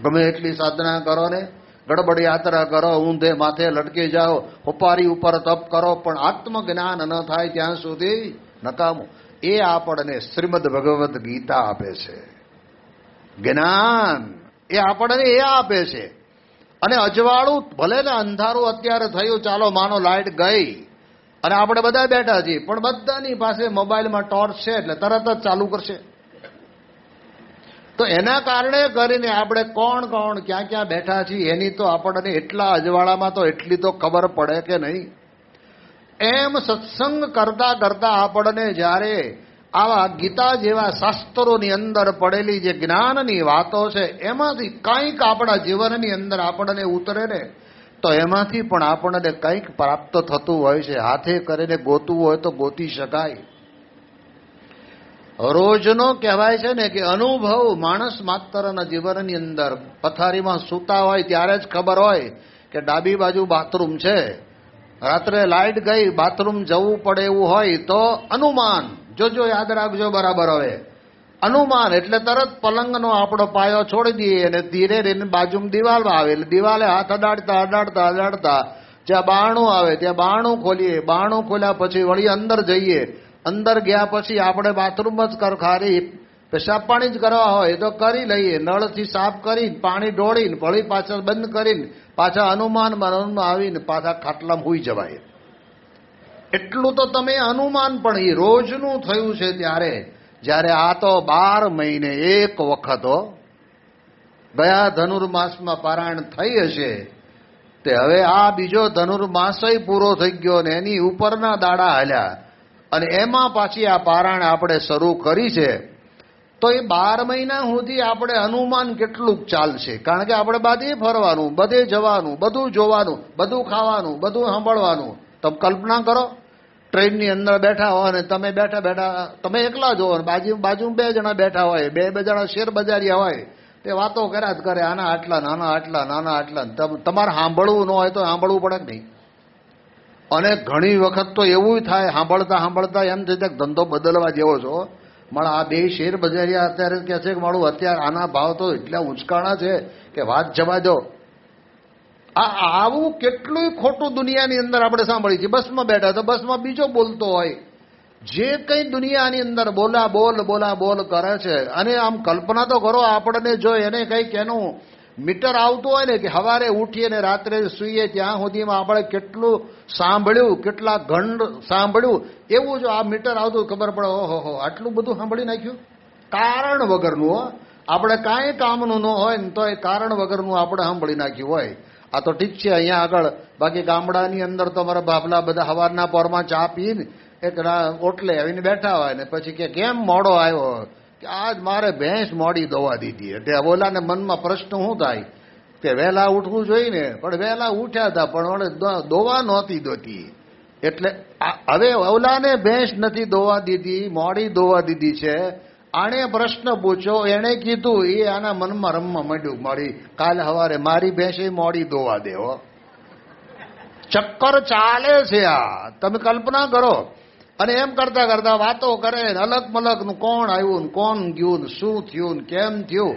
ગમે એટલી સાધના કરો ને, ગડબડ યાત્રા કરો, ઊંધે માથે લટકી જાઓ, ઉપારી ઉપર તપ કરો, પણ આત્મજ્ઞાન ન થાય ત્યાં સુધી નકામું. એ આપણને શ્રીમદ ભગવદ્ ગીતા આપે છે. જ્ઞાન એ આપણને એ આપે છે. અને અજવાળું ભલે ને અંધારું અત્યારે થયું, ચાલો માનો લાઈટ ગઈ અને આપણે બધા બેઠા છીએ, પણ બધાની પાસે મોબાઈલમાં ટોર્ચ છે એટલે તરત જ ચાલુ કરશે. તો એના કારણે કરીને આપણે કોણ કોણ ક્યાં ક્યાં બેઠા છીએ એની તો આપણને એટલા અજવાળામાં તો એટલી તો ખબર પડે કે નહીં. એમ સત્સંગ કરતા કરતા આપણને જ્યારે આવા ગીતા જેવા શાસ્ત્રોની અંદર પડેલી જે જ્ઞાનની વાતો છે એમાંથી કંઈક આપણા જીવનની અંદર આપણને ઉતરે ને, તો એમાંથી પણ આપણને કંઈક પ્રાપ્ત થતું હોય છે. હાથે કરીને ગોતવું હોય તો ગોતી શકાય. રોજનો કહેવાય છે ને કે અનુભવ માણસ માત્રના જીવનની અંદર પથારીમાં સૂતા હોય ત્યારે જ ખબર હોય કે ડાબી બાજુ બાથરૂમ છે. રાત્રે લાઈટ ગઈ, બાથરૂમ જવું પડે એવું હોય તો અનુમાન. જોજો, યાદ રાખજો બરાબર. હવે અનુમાન એટલે તરત પલંગનો આપણો પાયો છોડી દઈએ અને ધીરે રહીને બાજુમાં દિવાલમાં આવે એટલે દિવાલે હાથ અડાડતા અડાડતા અડાડતા જ્યાં બારણું આવે ત્યાં બારણું ખોલીએ. બારણું ખોલ્યા પછી વળી અંદર જઈએ. અંદર ગયા પછી આપણે બાથરૂમ જ ખાલી પેશાબ પાણી જ કરવા હોય તો કરી લઈએ, નળથી સાફ કરીને પાણી ઢોળીને ફળી પાછળ બંધ કરીને પાછા અનુમાનમાં આવીને પાછા ખાટલામાં હુઈ જવાય. એટલું તો તમે અનુમાન પણ એ રોજનું થયું છે ત્યારે. જ્યારે આ તો 12 મહિને એક વખત ગયા ધનુર્માસમાં પારાયણ થઈ હશે, તે હવે આ બીજો ધનુર્માસય પૂરો થઈ ગયો ને એની ઉપરના દાડા હાલ્યા અને એમાં પાછી આ પારાયણ આપણે શરૂ કરી છે. તો એ 12 મહિના સુધી આપણે અનુમાન કેટલું ચાલશે? કારણ કે આપણે બધે ફરવાનું, બધે જવાનું, બધું જોવાનું, બધું ખાવાનું, બધું સાંભળવાનું. તમે કલ્પના કરો, ટ્રેનની અંદર બેઠા હોય ને તમે બેઠા બેઠા તમે એકલા જો, બાજુ 2 જણા બેઠા હોય, બે જણા શેર બજારિયા હોય, તે વાતો કર્યા જ કરે, આના આટલા, નાના આટલા, નાના આટલા. તમારે સાંભળવું ન હોય તો સાંભળવું પડે કે નહીં? અને ઘણી વખત તો એવું થાય, સાંભળતા સાંભળતા એમ થઈ જાય ધંધો બદલવા જેવો છો. મારા આ 2 શેર બજારિયા અત્યારે કહે છે કે મારું અત્યારે આના ભાવ તો એટલા ઉંચકાણા છે કે વાત જવા દો. આવું કેટલું ખોટું દુનિયાની અંદર આપણે સાંભળીએ છીએ. બસમાં બેઠા તો બસમાં બીજો બોલતો હોય, જે કંઈ દુનિયાની અંદર બોલા બોલ કરે છે. અને આમ કલ્પના તો કરો, આપણને જો એને કંઈક એનું મીટર આવતું હોય ને કે સવારે ઉઠીએ ને રાત્રે સૂઈએ ત્યાં સુધીમાં આપણે કેટલું સાંભળ્યું, કેટલા ઘંટ સાંભળ્યું, એવું જો આ મીટર આવતું ખબર પડે, ઓહો આટલું બધું સાંભળી નાખ્યું. કારણ વગરનું, આપણે કાંઈ કામનું ન હોય ને તો એ કારણ વગરનું આપણે સાંભળી નાખ્યું હોય. આ તો ઠીક છે અહીંયા આગળ, બાકી ગામડાની અંદર તો અમારા બાપલા બધા સવારના પોરમાં ચા પીને એક ઓટલે આવીને બેઠા હોય ને પછી કે કેમ મોડો આવ્યો, કે આજ મારે ભેંસ મોડી દોવા દીધી. એટલે ઓલાને મનમાં પ્રશ્ન શું થાય કે વહેલા ઉઠવું જોઈએ ને, પણ વહેલા ઉઠ્યા હતા પણ દોવા નહોતી દોતી. એટલે હવે ઓલાને ભેંસ નથી દોવા દીધી, મોડી દોવા દીધી છે. આણે પ્રશ્ન પૂછ્યો, એણે કીધું, એ આના મનમાં રમવા માંડ્યું, મારી કાલે સવારે મારી ભેંસે મોડી દોવા દેવો. ચક્કર ચાલે છે આ, તમે કલ્પના કરો. અને એમ કરતા કરતા વાતો કરે, અલગ મલગનું કોણ આવ્યું ને કોણ ગયું ને શું થયું ને કેમ થયું,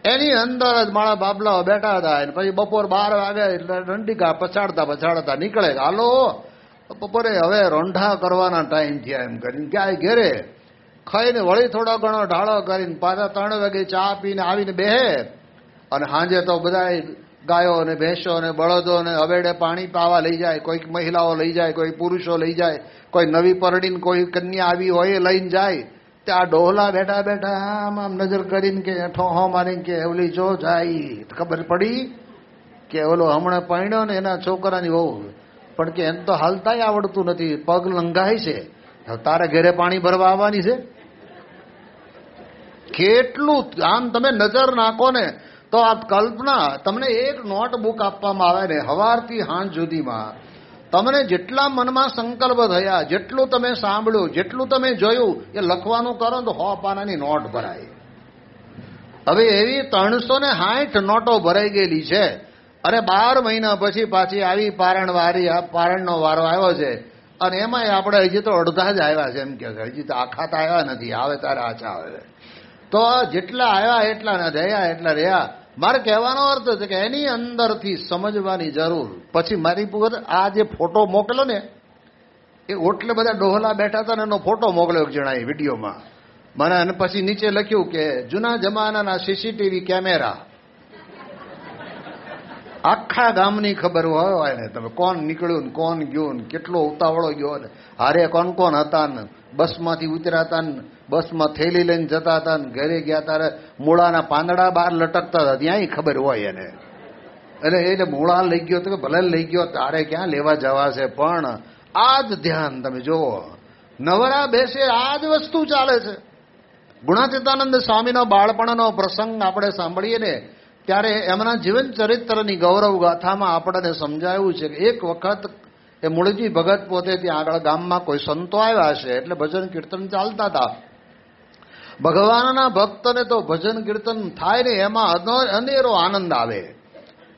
એની અંદર જ મારા બાબલાઓ બેઠા હતા. પછી બપોર 12 વાગે એટલે રંડીકા પછાડતા નીકળે, હાલો બપોરે હવે રોંઢા કરવાના ટાઈમ થયા એમ કરીને ક્યાંય ઘેરે ખાઈને વળી થોડો ઘણો ઢાળો કરીને પાછા 3 વાગે ચા પીને આવીને બેહે. અને સાંજે તો બધા ગાયો ને ભેંસો ને બળદો ને હવેડે પાણી પાવા લઈ જાય, કોઈક મહિલાઓ લઈ જાય, કોઈ પુરુષો લઈ જાય, કોઈ નવી પરડીને કોઈ કન્યા આવી હોય એ લઈને જાય. ત્યાં ડોહલા બેઠા બેઠા આમ નજર કરીને કે ઠોહો મારીને કે ઓલી જો જાય, ખબર પડી કે ઓલો હમણાં પરણ્યો ને એના છોકરાની વહુ, પણ કે એમ તો હાલતાય આવડતું નથી, પગ લંઘાય છે, તારે ઘરે પાણી ભરવા આવવાની છે. કેટલું આમ તમે નજર નાખો ને તો આ કલ્પના, તમને એક નોટબુક આપવામાં આવે ને સવારથી સાંજ સુધીમાં તમને જેટલા મનમાં સંકલ્પ થયા, જેટલું તમે સાંભળ્યું, જેટલું તમે જોયું એ લખવાનું કરો તો 100 પાનાની નોટ ભરાય. હવે એવી 360 નોટો ભરાઈ ગયેલી છે. અને 12 મહિના પછી પાછી આવી પારણનો વારો આવ્યો છે. અને એમાંય આપણે હજી તો અડધા જ આવ્યા છે એમ કે, હજી તો આખા તો આવ્યા નથી, આવે તારે આછા આવે. તો જેટલા આવ્યા એટલા ને રહ્યા એટલા રહ્યા. મારે કહેવાનો અર્થ છે કે એની અંદરથી સમજવાની જરૂર. પછી મારી પૂર આ જે ફોટો મોકલો ને, એ ઓટલે બધા ડોહલા બેઠા હતા ને એનો ફોટો મોકલ્યો જણાય વિડીયોમાં મને. અને પછી નીચે લખ્યું કે જૂના જમાનાના સીસીટીવી કેમેરા, આખા ગામની ખબર હોય ને તમે, કોણ નીકળ્યું ને કોણ ગયું ને કેટલો ઉતાવળો ગયો ને હારે કોણ કોણ હતા ને, બસમાંથી ઉતર્યા હતા ને બસમાં થેલી લઈને જતા હતા ને ઘરે ગયા ત્યારે મૂળાના પાંદડા બહાર લટકતા હતા, ત્યાંય ખબર હોય એને. એટલે મૂળા લઈ ગયો તો ભલે લઈ ગયો, તારે ક્યાં લેવા જવા છે. પણ આ જ ધ્યાન તમે જુઓ, નવરા બેસે આ જ વસ્તુ ચાલે છે. ગુણાતીતાનંદ સ્વામીનો બાળપણનો પ્રસંગ આપણે સાંભળીએ ને ત્યારે એમના જીવન ચરિત્રની ગૌરવ ગાથામાં આપણને સમજાયું છે કે એક વખત એ મૂળજી ભગત પોતે ત્યાં આગળ ગામમાં કોઈ સંતો આવ્યા છે, એટલે ભજન કીર્તન ચાલતા હતા. ભગવાનના ભક્તને તો ભજન કીર્તન થાય ને એમાં અનેરો આનંદ આવે.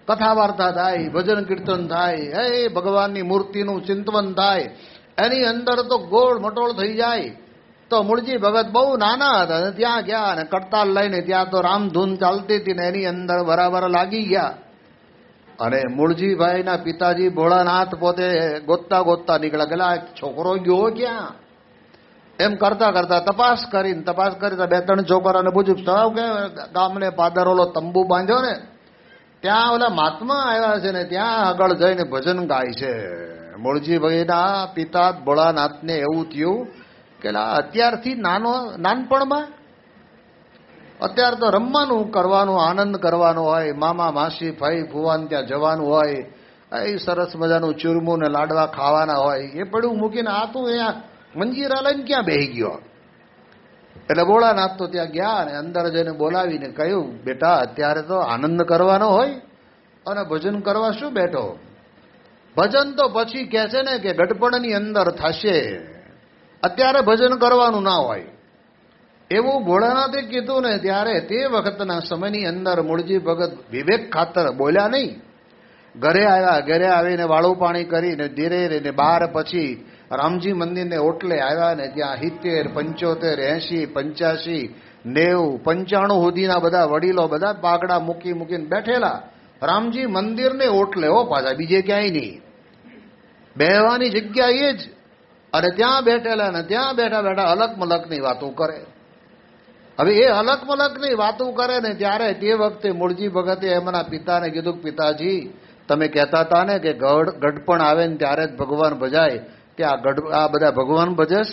કથા વાર્તા થાય, ભજન કીર્તન થાય, એ ભગવાનની મૂર્તિનું ચિંતન થાય, એની અંદર તો ગોળ મટોળ થઈ જાય. તો મૂળજી ભગત બહુ નાના હતા અને ત્યાં ગયા અને કડતાલ લઈને ત્યાં તો રામધૂન ચાલતી હતી ને એની અંદર બરાબર લાગી ગયા. અને મૂળજીભાઈના પિતાજી ભોળાનાથ પોતે ગોતતા નીકળ્યા, ગયેલા છોકરો ગયો ક્યાં? એમ કરતા કરતા તપાસ કરી બે ત્રણ છોકરાને પૂછ્યું સાહેબ કે ગામને પાદર ઓલો તંબુ બાંધ્યો ને ત્યાં ઓલા મહાત્મા આવ્યા છે ને ત્યાં આગળ જઈને ભજન ગાય છે. મૂળજીભાઈના પિતા ભોળાનાથને એવું થયું કે અત્યારથી નાનપણમાં અત્યારે તો રમવાનું કરવાનું, આનંદ કરવાનો હોય, મામા માસી ભાઈ ફુવાન ત્યાં જવાનું હોય, એ સરસ મજાનું ચૂરમું ને લાડવા ખાવાના હોય, એ પડ્યું મૂકીને આ તું અહીંયા મંજીરા લઈને ક્યાં બેહી ગયો? એટલે ભોળાનાથ તો ત્યાં ગયા અને અંદર જઈને બોલાવીને કહ્યું, બેટા અત્યારે તો આનંદ કરવાનો હોય અને ભજન કરવા શું બેઠો? ભજન તો પછી કહે છે ને કે ગઢપણની અંદર થશે, અત્યારે ભજન કરવાનું ના હોય. એવું ભોળાનાથે કીધું ને ત્યારે તે વખતના સમયની અંદર મૂળજી ભગત વિવેક ખાતર બોલ્યા નહીં. ઘરે આવ્યા, ઘરે આવીને વાળું પાણી કરીને ધીરે રહીને બાર પછી રામજી મંદિરને ઓટલે આવ્યા ને ત્યાં 70, 75, 80, 85, 90, 95 સુધીના બધા વડીલો બધા પાઘડા મૂકીને બેઠેલા રામજી મંદિરને ઓટલે. હો પાછા બીજે ક્યાંય નહીં, બેહવાની જગ્યા એ જ. અને ત્યાં બેઠેલા ને ત્યાં બેઠા બેઠા અલગ મલકની વાતો કરે. હવે એ અલગ મલકની વાતો કરે ને ત્યારે તે વખતે મૂળજી ભગતે એમના પિતાને કીધું, પિતાજી તમે કહેતા હતા ને કે ગઢપણ આવે ને ત્યારે જ ભગવાન ભજાય, કે આ બધા ભગવાન ભજેશ?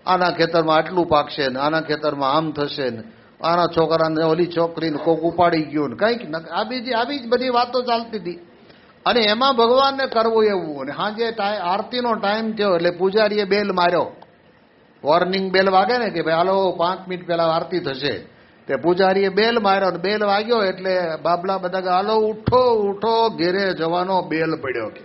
આના ખેતરમાં આટલું પાકશે ને આના ખેતરમાં આમ થશે ને આના છોકરાને ઓલી છોકરીને કોક ઉપાડી ગયું ને કંઈક આવી જ બધી વાતો ચાલતી હતી. અને એમાં ભગવાનને કરવું એવું. અને સાંજે આરતીનો ટાઈમ થયો એટલે પૂજારીએ બેલ માર્યો, વોર્નિંગ બેલ વાગે ને કે ભાઈ હાલો 5 મિનિટ પહેલા આરતી થશે. તે પૂજારીએ બેલ માર્યો, બેલ વાગ્યો એટલે બાબલા બધા હાલો ઉઠો ઉઠો ઘેરે જવાનો બેલ પડ્યો. કે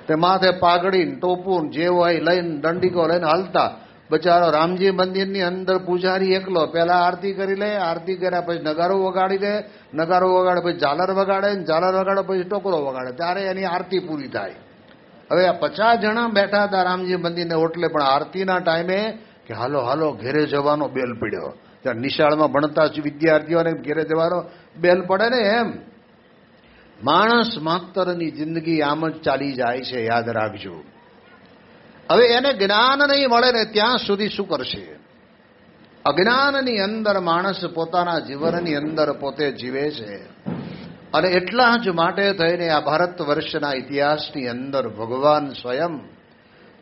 તે માથે પાઘડી ટોપું જે હોય લઈને દંડીકો લઈને હાલતા. બચારો રામજી મંદિરની અંદર પૂજારી એકલો પેલા આરતી કરી લે, આરતી કર્યા પછી નગારો વગાડી લે, નગારો વગાડે પછી ઝાલર વગાડે, ઝાલર વગાડે પછી ટોકરો વગાડે, ત્યારે એની આરતી પૂરી થાય. હવે આ 50 જણા બેઠા હતા રામજી મંદિરને ઓટલે, પણ આરતીના ટાઈમે કે હાલો હાલો ઘેરે જવાનો બેલ પડ્યો. ત્યાં નિશાળમાં ભણતા વિદ્યાર્થીઓને ઘેરે જવાનો બેલ પડે ને એમ માણસ માત્રની જિંદગી આમ જ ચાલી જાય છે, યાદ રાખજો. હવે એને જ્ઞાન નહીં મળે ને ત્યાં સુધી શું કરશે? અજ્ઞાનની અંદર માણસ પોતાના જીવનની અંદર પોતે જીવે છે. અને એટલા જ માટે થઈને આ ભારત વર્ષના ઇતિહાસની અંદર ભગવાન સ્વયં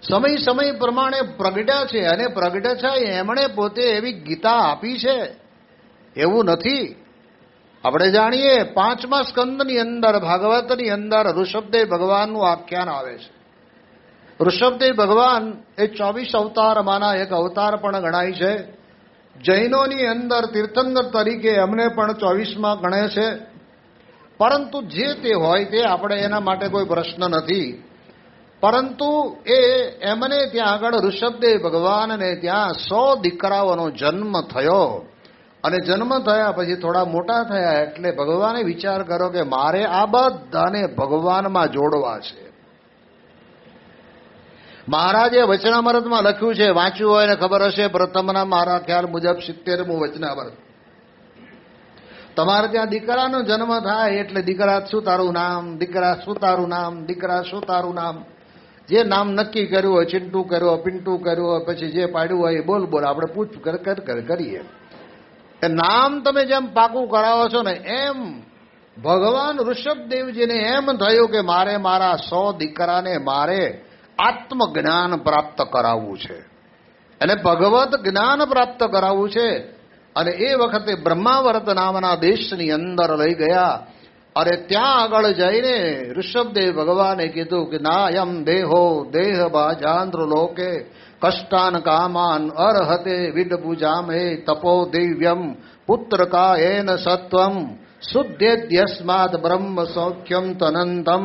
સમય પ્રમાણે પ્રગટ્યા છે. અને પ્રગટ્યા છે એમણે પોતે એવી ગીતા આપી છે એવું નથી. આપણે જાણીએ 5મા સ્કંદની અંદર ભાગવતની અંદર ઋષભદેવ ભગવાનનું આખ્યાન આવે છે. ઋષભદેવ ભગવાન એ 24 અવતારમાંના એક અવતાર પણ ગણાય છે. જૈનોની અંદર તીર્થંકર તરીકે એમને પણ 24માં ગણે છે. પરંતુ જે તે હોય તે આપણે એના માટે કોઈ પ્રશ્ન નથી. પરંતુ એમને ત્યાં આગળ ઋષભદેવ ભગવાનને ત્યાં 100 દીકરાઓનો જન્મ થયો. અને જન્મ થયા પછી થોડા મોટા થયા એટલે ભગવાને વિચાર કર્યો કે મારે આ બધાને ભગવાનમાં જોડવા છે. મહારાજે વચનામૃતમાં લખ્યું છે, વાંચ્યું હોય ને ખબર હશે, પ્રથમના મારા ખ્યાલ મુજબ 70મું વચનામૃત. તમારે ત્યાં દીકરાનો જન્મ થાય એટલે દીકરા શું તારું નામ, દીકરા શું તારું નામ, દીકરા શું તારું નામ, જે નામ નક્કી કર્યું હોય, ચિંટુ કર્યો, પિન્ટુ કર્યો હોય, પછી જે પાડ્યું હોય એ બોલ આપણે પૂછ કરીએ. એ નામ તમે જેમ પાકું કરાવો છો ને એમ ભગવાન ઋષભદેવજીને એમ થયું કે મારે મારા 100 દીકરાને મારે આત્મજ્ઞાન પ્રાપ્ત કરાવવું છે અને ભગવત જ્ઞાન પ્રાપ્ત કરાવવું છે. અને એ વખતે બ્રહ્માવર્ત નામના દેશની અંદર લઈ ગયા. અને ત્યાં આગળ જઈને ઋષભદેવ ભગવાને કીધું કે નાયમ દેહો દેહ બાજાંદ્ર લોકે કષ્ટાન કામાન અર્હતે વિડભુજામે તપો દિવ્યમ પુત્ર કાયેન સત્વમ શુદ્ધેદ્યસ્માદ બ્રહ્મ સૌખ્યમ તનંતમ.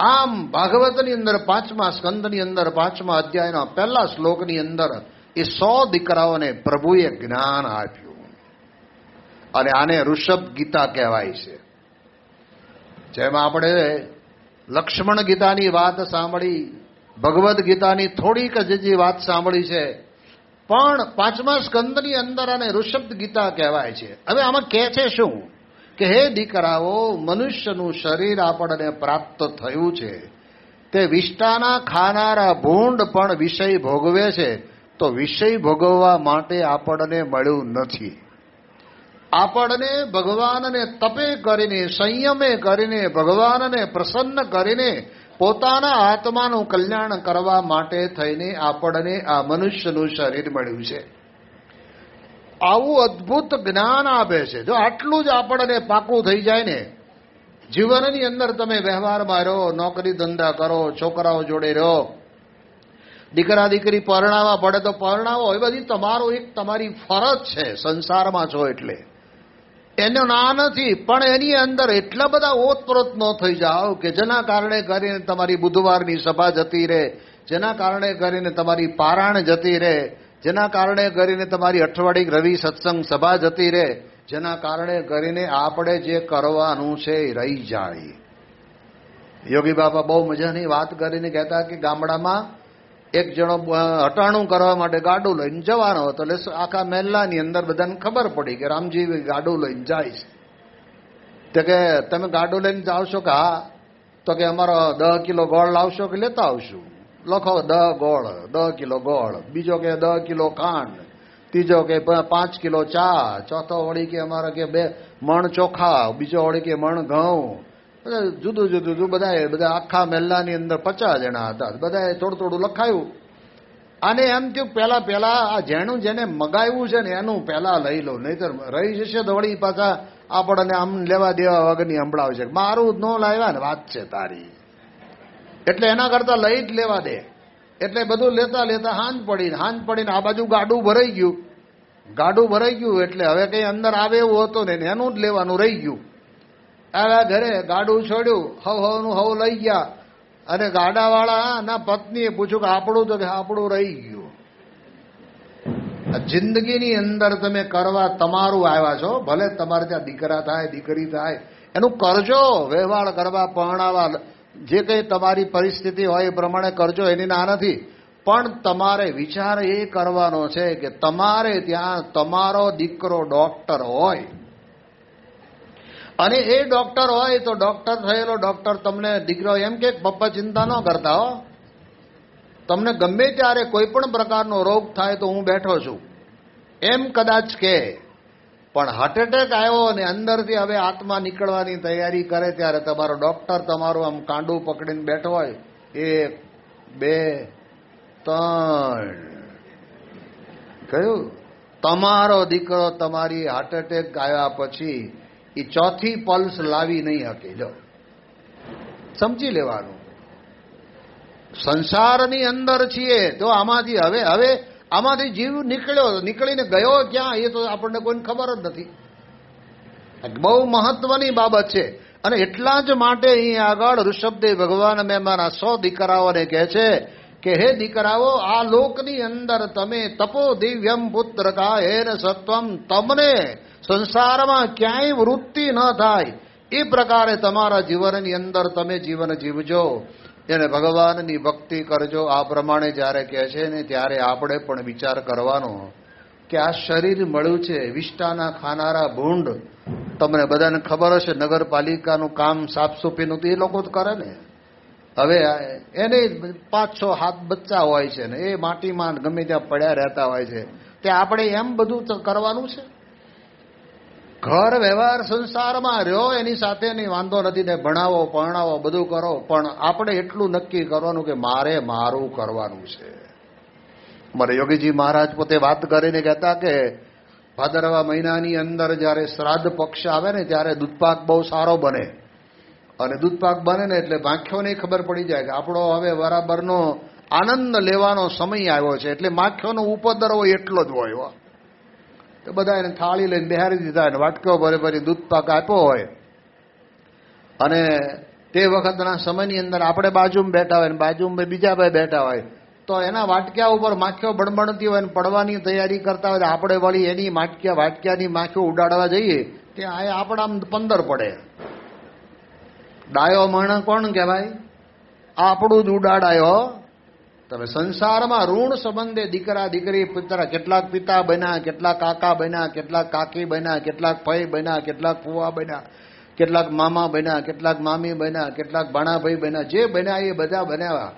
આમ ભાગવતની અંદર 5મા સ્કંદની અંદર 5મા અધ્યાયના પહેલા શ્લોકની અંદર એ 100 દીકરાઓને પ્રભુએ જ્ઞાન આપ્યું. અને આને ઋષભ ગીતા કહેવાય છે. જેમાં આપણે લક્ષ્મણ ગીતાની વાત સાંભળી, ભગવદ્ ગીતાની થોડીક જ વાત સાંભળી છે, પણ 5મા સ્કંદની અંદર આને ઋષભ ગીતા કહેવાય છે. હવે આમાં કહે છે શું કે હે દીકરાઓ, મનુષ્યનું શરીર આપણને પ્રાપ્ત થયું છે તે વિષ્ટાના ખાનારા ભૂંડ પણ વિષય ભોગવે છે, તો વિષય ભોગવવા માટે આપણને મળ્યું નથી. આપણને ભગવાનને તપે કરીને, સંયમે કરીને, ભગવાનને પ્રસન્ન કરીને પોતાના આત્માનું કલ્યાણ કરવા માટે થઈને આપણને આ મનુષ્યનું શરીર મળ્યું છે. આવું અદ્ભુત જ્ઞાન આપે છે. જો આટલું જ આપણને પાકું થઈ જાય ને, જીવનની અંદર તમે વ્યવહારમાં રહો, નોકરી ધંધા કરો, છોકરાઓ જોડે રહો, દીકરા દીકરી પરણાવવા પડે તો પરણાવો, એ બધી તમારી ફરજ છે સંસારમાં છો એટલે. એનો ના નથી, પણ એની અંદર એટલા બધા ઓતપ્રોત ન થઈ જાઓ કે જેના કારણે કરીને તમારી બુધવારની સભા જતી રહે, જેના કારણે કરીને તમારી પારાયણ જતી રહે, જેના કારણે કરીને તમારી અઠવાડિક રવિ સત્સંગ સભા જતી રહે, જેના કારણે કરીને આપણે જે કરવાનું છે એ રહી જાય. યોગી બાબા બહુ મજાની વાત કરીને કહેતા કે ગામડામાં એક જણો હટાણું કરવા માટે ગાડું લઈને જવાનો હતો. એટલે આખા મહેલાની અંદર બધાને ખબર પડી કે રામજી ગાડું લઈને જાય છે. તો કે તમે ગાડું લઈને આવશો કે હા? તો કે અમારો 10 કિલો ગોળ લાવશો કે લેતા આવશું? લખો 10 ગોળ, 10 કિલો ગોળ. બીજો કે 10 કિલો ખાંડ, ત્રીજો કે 5 કિલો ચા, ચોથો વળી કે અમારા કે 2 મણ ચોખા, બીજો વળી કે મણ ઘઉં. જુદું જુદું બધા આખા મહેલાની અંદર 50 જણા હતા. બધાએ થોડું થોડું લખાયું. અને એમ થયું પેલા આ જેને મગાવ્યું છે ને એનું પેલા લઈ લો, નહીતર રહી જશે તો વળી પાછા આપણને આમ લેવા દેવા વગરની સંભળાવશે. મારું ન લાવ્યા ને વાત છે તારી, એટલે એના કરતા લઈ જ લેવા દે. એટલે બધું લેતા લેતા હાંજ પડીને આ બાજુ ગાડું ભરાઈ ગયું. એટલે હવે કઈ અંદર આવે એવું હતું ને, એનું જ લેવાનું રહી ગયું. આવ્યા ઘરે, ગાડું છોડ્યું, હવ લઈ ગયા. અને ગાડાવાળા ના પત્નીએ પૂછ્યું કે આપણું? તો કે આપણું રહી ગયું. જિંદગીની અંદર તમે કરવા તમારું આવ્યા છો, ભલે તમારે ત્યાં દીકરા થાય, દીકરી થાય, એનું કરજો. વ્યવહાર કરવા, પરણાવા, જે કંઈ તમારી પરિસ્થિતિ હોય એ પ્રમાણે કરજો, એની ના નથી. પણ તમારે વિચાર એ કરવાનો છે કે તમારે ત્યાં તમારો દીકરો ડોક્ટર હોય, અને એ ડોક્ટર હોય તો ડોક્ટર થયેલો ડોક્ટર તમને દીકરો એમ કે પપ્પા ચિંતા ન કરતા હો, તમને ગમે ત્યારે કોઈ પણ પ્રકારનો રોગ થાય તો હું બેઠો છું, એમ કદાચ કે. પણ હાર્ટ એટેક આવ્યો અને અંદરથી હવે આત્મા નીકળવાની તૈયારી કરે ત્યારે તમારો ડોક્ટર તમારું આમ કાંડું પકડીને બેઠો હોય, 1 2 3 કયું? તમારો દીકરો તમારી હાર્ટ એટેક આવ્યા પછી એ ચોથી પલ્સ લાવી નહીં શકે. જો સમજી લેવાનું, સંસારની અંદર છીએ તો આમાંથી હવે આમાંથી જીવ નીકળીને ગયો ક્યાં એ તો આપણને કોઈને ખબર જ નથી. બહુ મહત્વની બાબત છે. અને એટલા જ માટે અહીં આગળ ઋષભદેવ ભગવાન મારા 100 દીકરાઓને કહે છે કે હે દીકરાઓ, આ લોકની અંદર તમે તપો દિવ્યમ પુત્ર કા હેન સત્વમ, તમને સંસારમાં ક્યાંય વૃત્તિ ન થાય એ પ્રકારે તમારા જીવનની અંદર તમે જીવન જીવજો, એને ભગવાનની ભક્તિ કરજો. આ પ્રમાણે જ્યારે કહે છે ને ત્યારે આપણે પણ વિચાર કરવાનો કે આ શરીર મળ્યું છે વિષ્ટાના ખાનારા ભૂંડ. તમને બધાને ખબર હશે નગરપાલિકાનું કામ સાફસૂફીનું તો એ લોકો જ કરે ને. હવે એને 5-6 હાથ બચ્ચા હોય છે ને એ માટીમાં ગમે ત્યાં પડ્યા રહેતા હોય છે, તે આપણે એમ બધું કરવાનું છે? ઘર વ્યવહાર સંસારમાં રહ્યો એની સાથે નહીં, વાંધો નથી ને, ભણાવો પરણાવો બધું કરો, પણ આપણે એટલું નક્કી કરવાનું કે મારે મારું કરવાનું છે. મારે યોગીજી મહારાજ પોતે વાત કરીને કહેતા કે ભાદરવા મહિનાની અંદર જ્યારે શ્રાદ્ધ પક્ષ આવે ને ત્યારે દૂધપાક બહુ સારો બને, અને દૂધપાક બને ને એટલે માખીઓને ખબર પડી જાય કે આપણો હવે બરાબરનો આનંદ લેવાનો સમય આવ્યો છે. એટલે માખીઓનો ઉપદ્રવ એટલો જ હોય. તો બધા એને થાળી લઈને બેહારી દીધા અને વાટકો ભરી દૂધપાક આપ્યો હોય. અને તે વખતના સમયની અંદર આપણે બાજુમાં બેઠા હોય ને બાજુમાં બીજા ભાઈ બેઠા હોય, તો એના વાટક્યા ઉપર માખીઓ બણબણતી હોય ને પડવાની તૈયારી કરતા હોય, આપણે વળી એની વાટક્યાની માખીઓ ઉડાડવા જઈએ ત્યાં આપણા 15 પડે. ડાયો માણસ કોણ કહેવાય? આપણું જ ઉડાડાયો. તમે સંસારમાં ઋણ સંબંધે દીકરા દીકરી પુત્ર, કેટલાક પિતા બન્યા, કેટલાક કાકા બન્યા, કેટલાક કાકી બન્યા, કેટલાક ભાઈ બન્યા, કેટલાક ફુવા બન્યા, કેટલાક મામા બન્યા, કેટલાક મામી બન્યા, કેટલાક ભાણાભાઈ બન્યા, જે બન્યા એ બધા બનાવ્યા.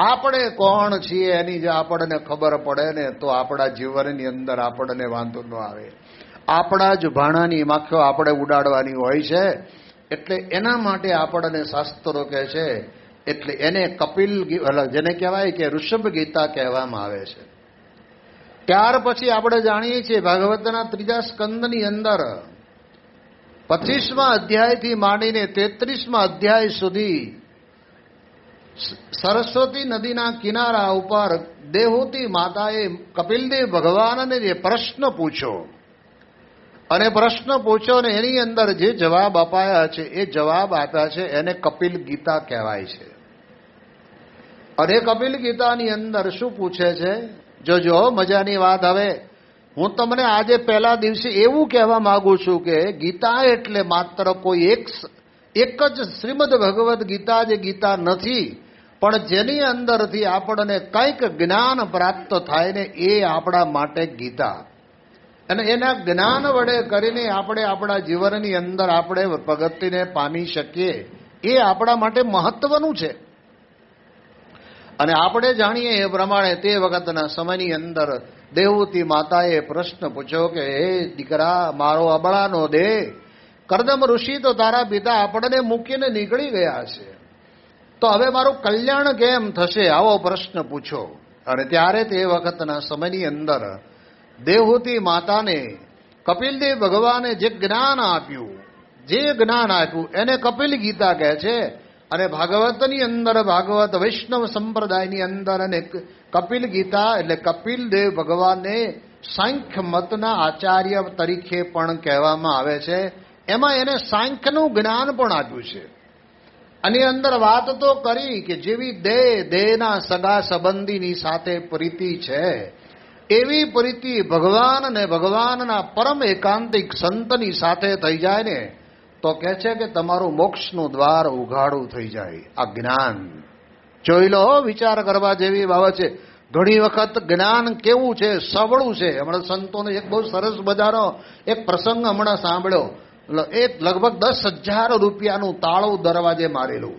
આપણે કોણ છીએ એની જો આપણને ખબર પડે ને તો આપણા જીવનની અંદર આપણને વાંધો ન આવે. આપણા જ ભાણાની માખીઓ આપણે ઉડાડવાની હોય છે. એટલે એના માટે આપણને શાસ્ત્રો કહે છે, એટલે એને કપિલ જેને કહેવાય કે ઋષભ ગીતા કહેવામાં આવે છે. ત્યાર પછી આપણે જાણીએ છીએ ભાગવતના 3જા સ્કંદની અંદર 25મા અધ્યાયથી માંડીને 33મા અધ્યાય સુધી સરસ્વતી નદીના કિનારા ઉપર દેવહૂતિ માતાએ કપિલદેવ ભગવાનને જે પ્રશ્ન પૂછ્યો, અને પ્રશ્ન પૂછ્યો ને એની અંદર જે જવાબ અપાયા છે એ જવાબ આપ્યા છે એને કપિલ ગીતા કહેવાય છે. અને કપિલ ગીતાની અંદર શું પૂછે છે, જોજો મજાની વાત. હવે હું તમને આજે પહેલા દિવસે એવું કહેવા માંગુ છું કે ગીતા એટલે માત્ર કોઈ એક જ શ્રીમદ ભગવદ્ ગીતા જે ગીતા નથી, પણ જેની અંદરથી આપણને કંઈક જ્ઞાન પ્રાપ્ત થાય ને એ આપણા માટે ગીતા. અને એના જ્ઞાન વડે કરીને આપણે આપણા જીવનની અંદર આપણે પ્રગતિને પામી શકીએ, એ આપણા માટે મહત્વનું છે. અને આપણે જાણીએ એ પ્રમાણે તે વખતના સમયની અંદર દેવહૂતિ માતાએ પ્રશ્ન પૂછ્યો કે હે દીકરા, મારો અબળાનો દેહ, કરદમ ઋષિ તો તારા પિતા આપણને મૂકીને નીકળી ગયા છે, તો હવે મારું કલ્યાણ કેમ થશે, આવો પ્રશ્ન પૂછો. અને ત્યારે તે વખતના સમયની અંદર દેવહૂતિ માતાને કપિલદેવ ભગવાને જે જ્ઞાન આપ્યું એને કપિલ ગીતા કહે છે. અને ભાગવતની અંદર ભાગવત વૈષ્ણવ સંપ્રદાયની અંદર અને કપિલ ગીતા એટલે કપિલદેવ ભગવાનને સાંખ્ય મતના આચાર્ય તરીકે પણ કહેવામાં આવે છે. એમાં એને સાંખ્યનું જ્ઞાન પણ આપ્યું છે. આની અંદર વાત તો કરી કે જેવી દેહના સગા સંબંધીની સાથે પ્રીતિ છે, એવી પ્રીતિ ભગવાન અને ભગવાનના પરમ એકાંતિક સંતની સાથે થઈ જાય ને તો કહે છે કે તમારું મોક્ષનું દ્વાર ઉઘાડું થઈ જાય. આ જ્ઞાન જોઈ લો, વિચાર કરવા જેવી બાબત છે. ઘણી વખત જ્ઞાન કેવું છે, સવળું છે. હમણાં સંતોને એક બહુ સરસ મજાનો એક પ્રસંગ હમણાં સાંભળ્યો. એક લગભગ 10,000 રૂપિયાનું તાળું દરવાજે મારેલું,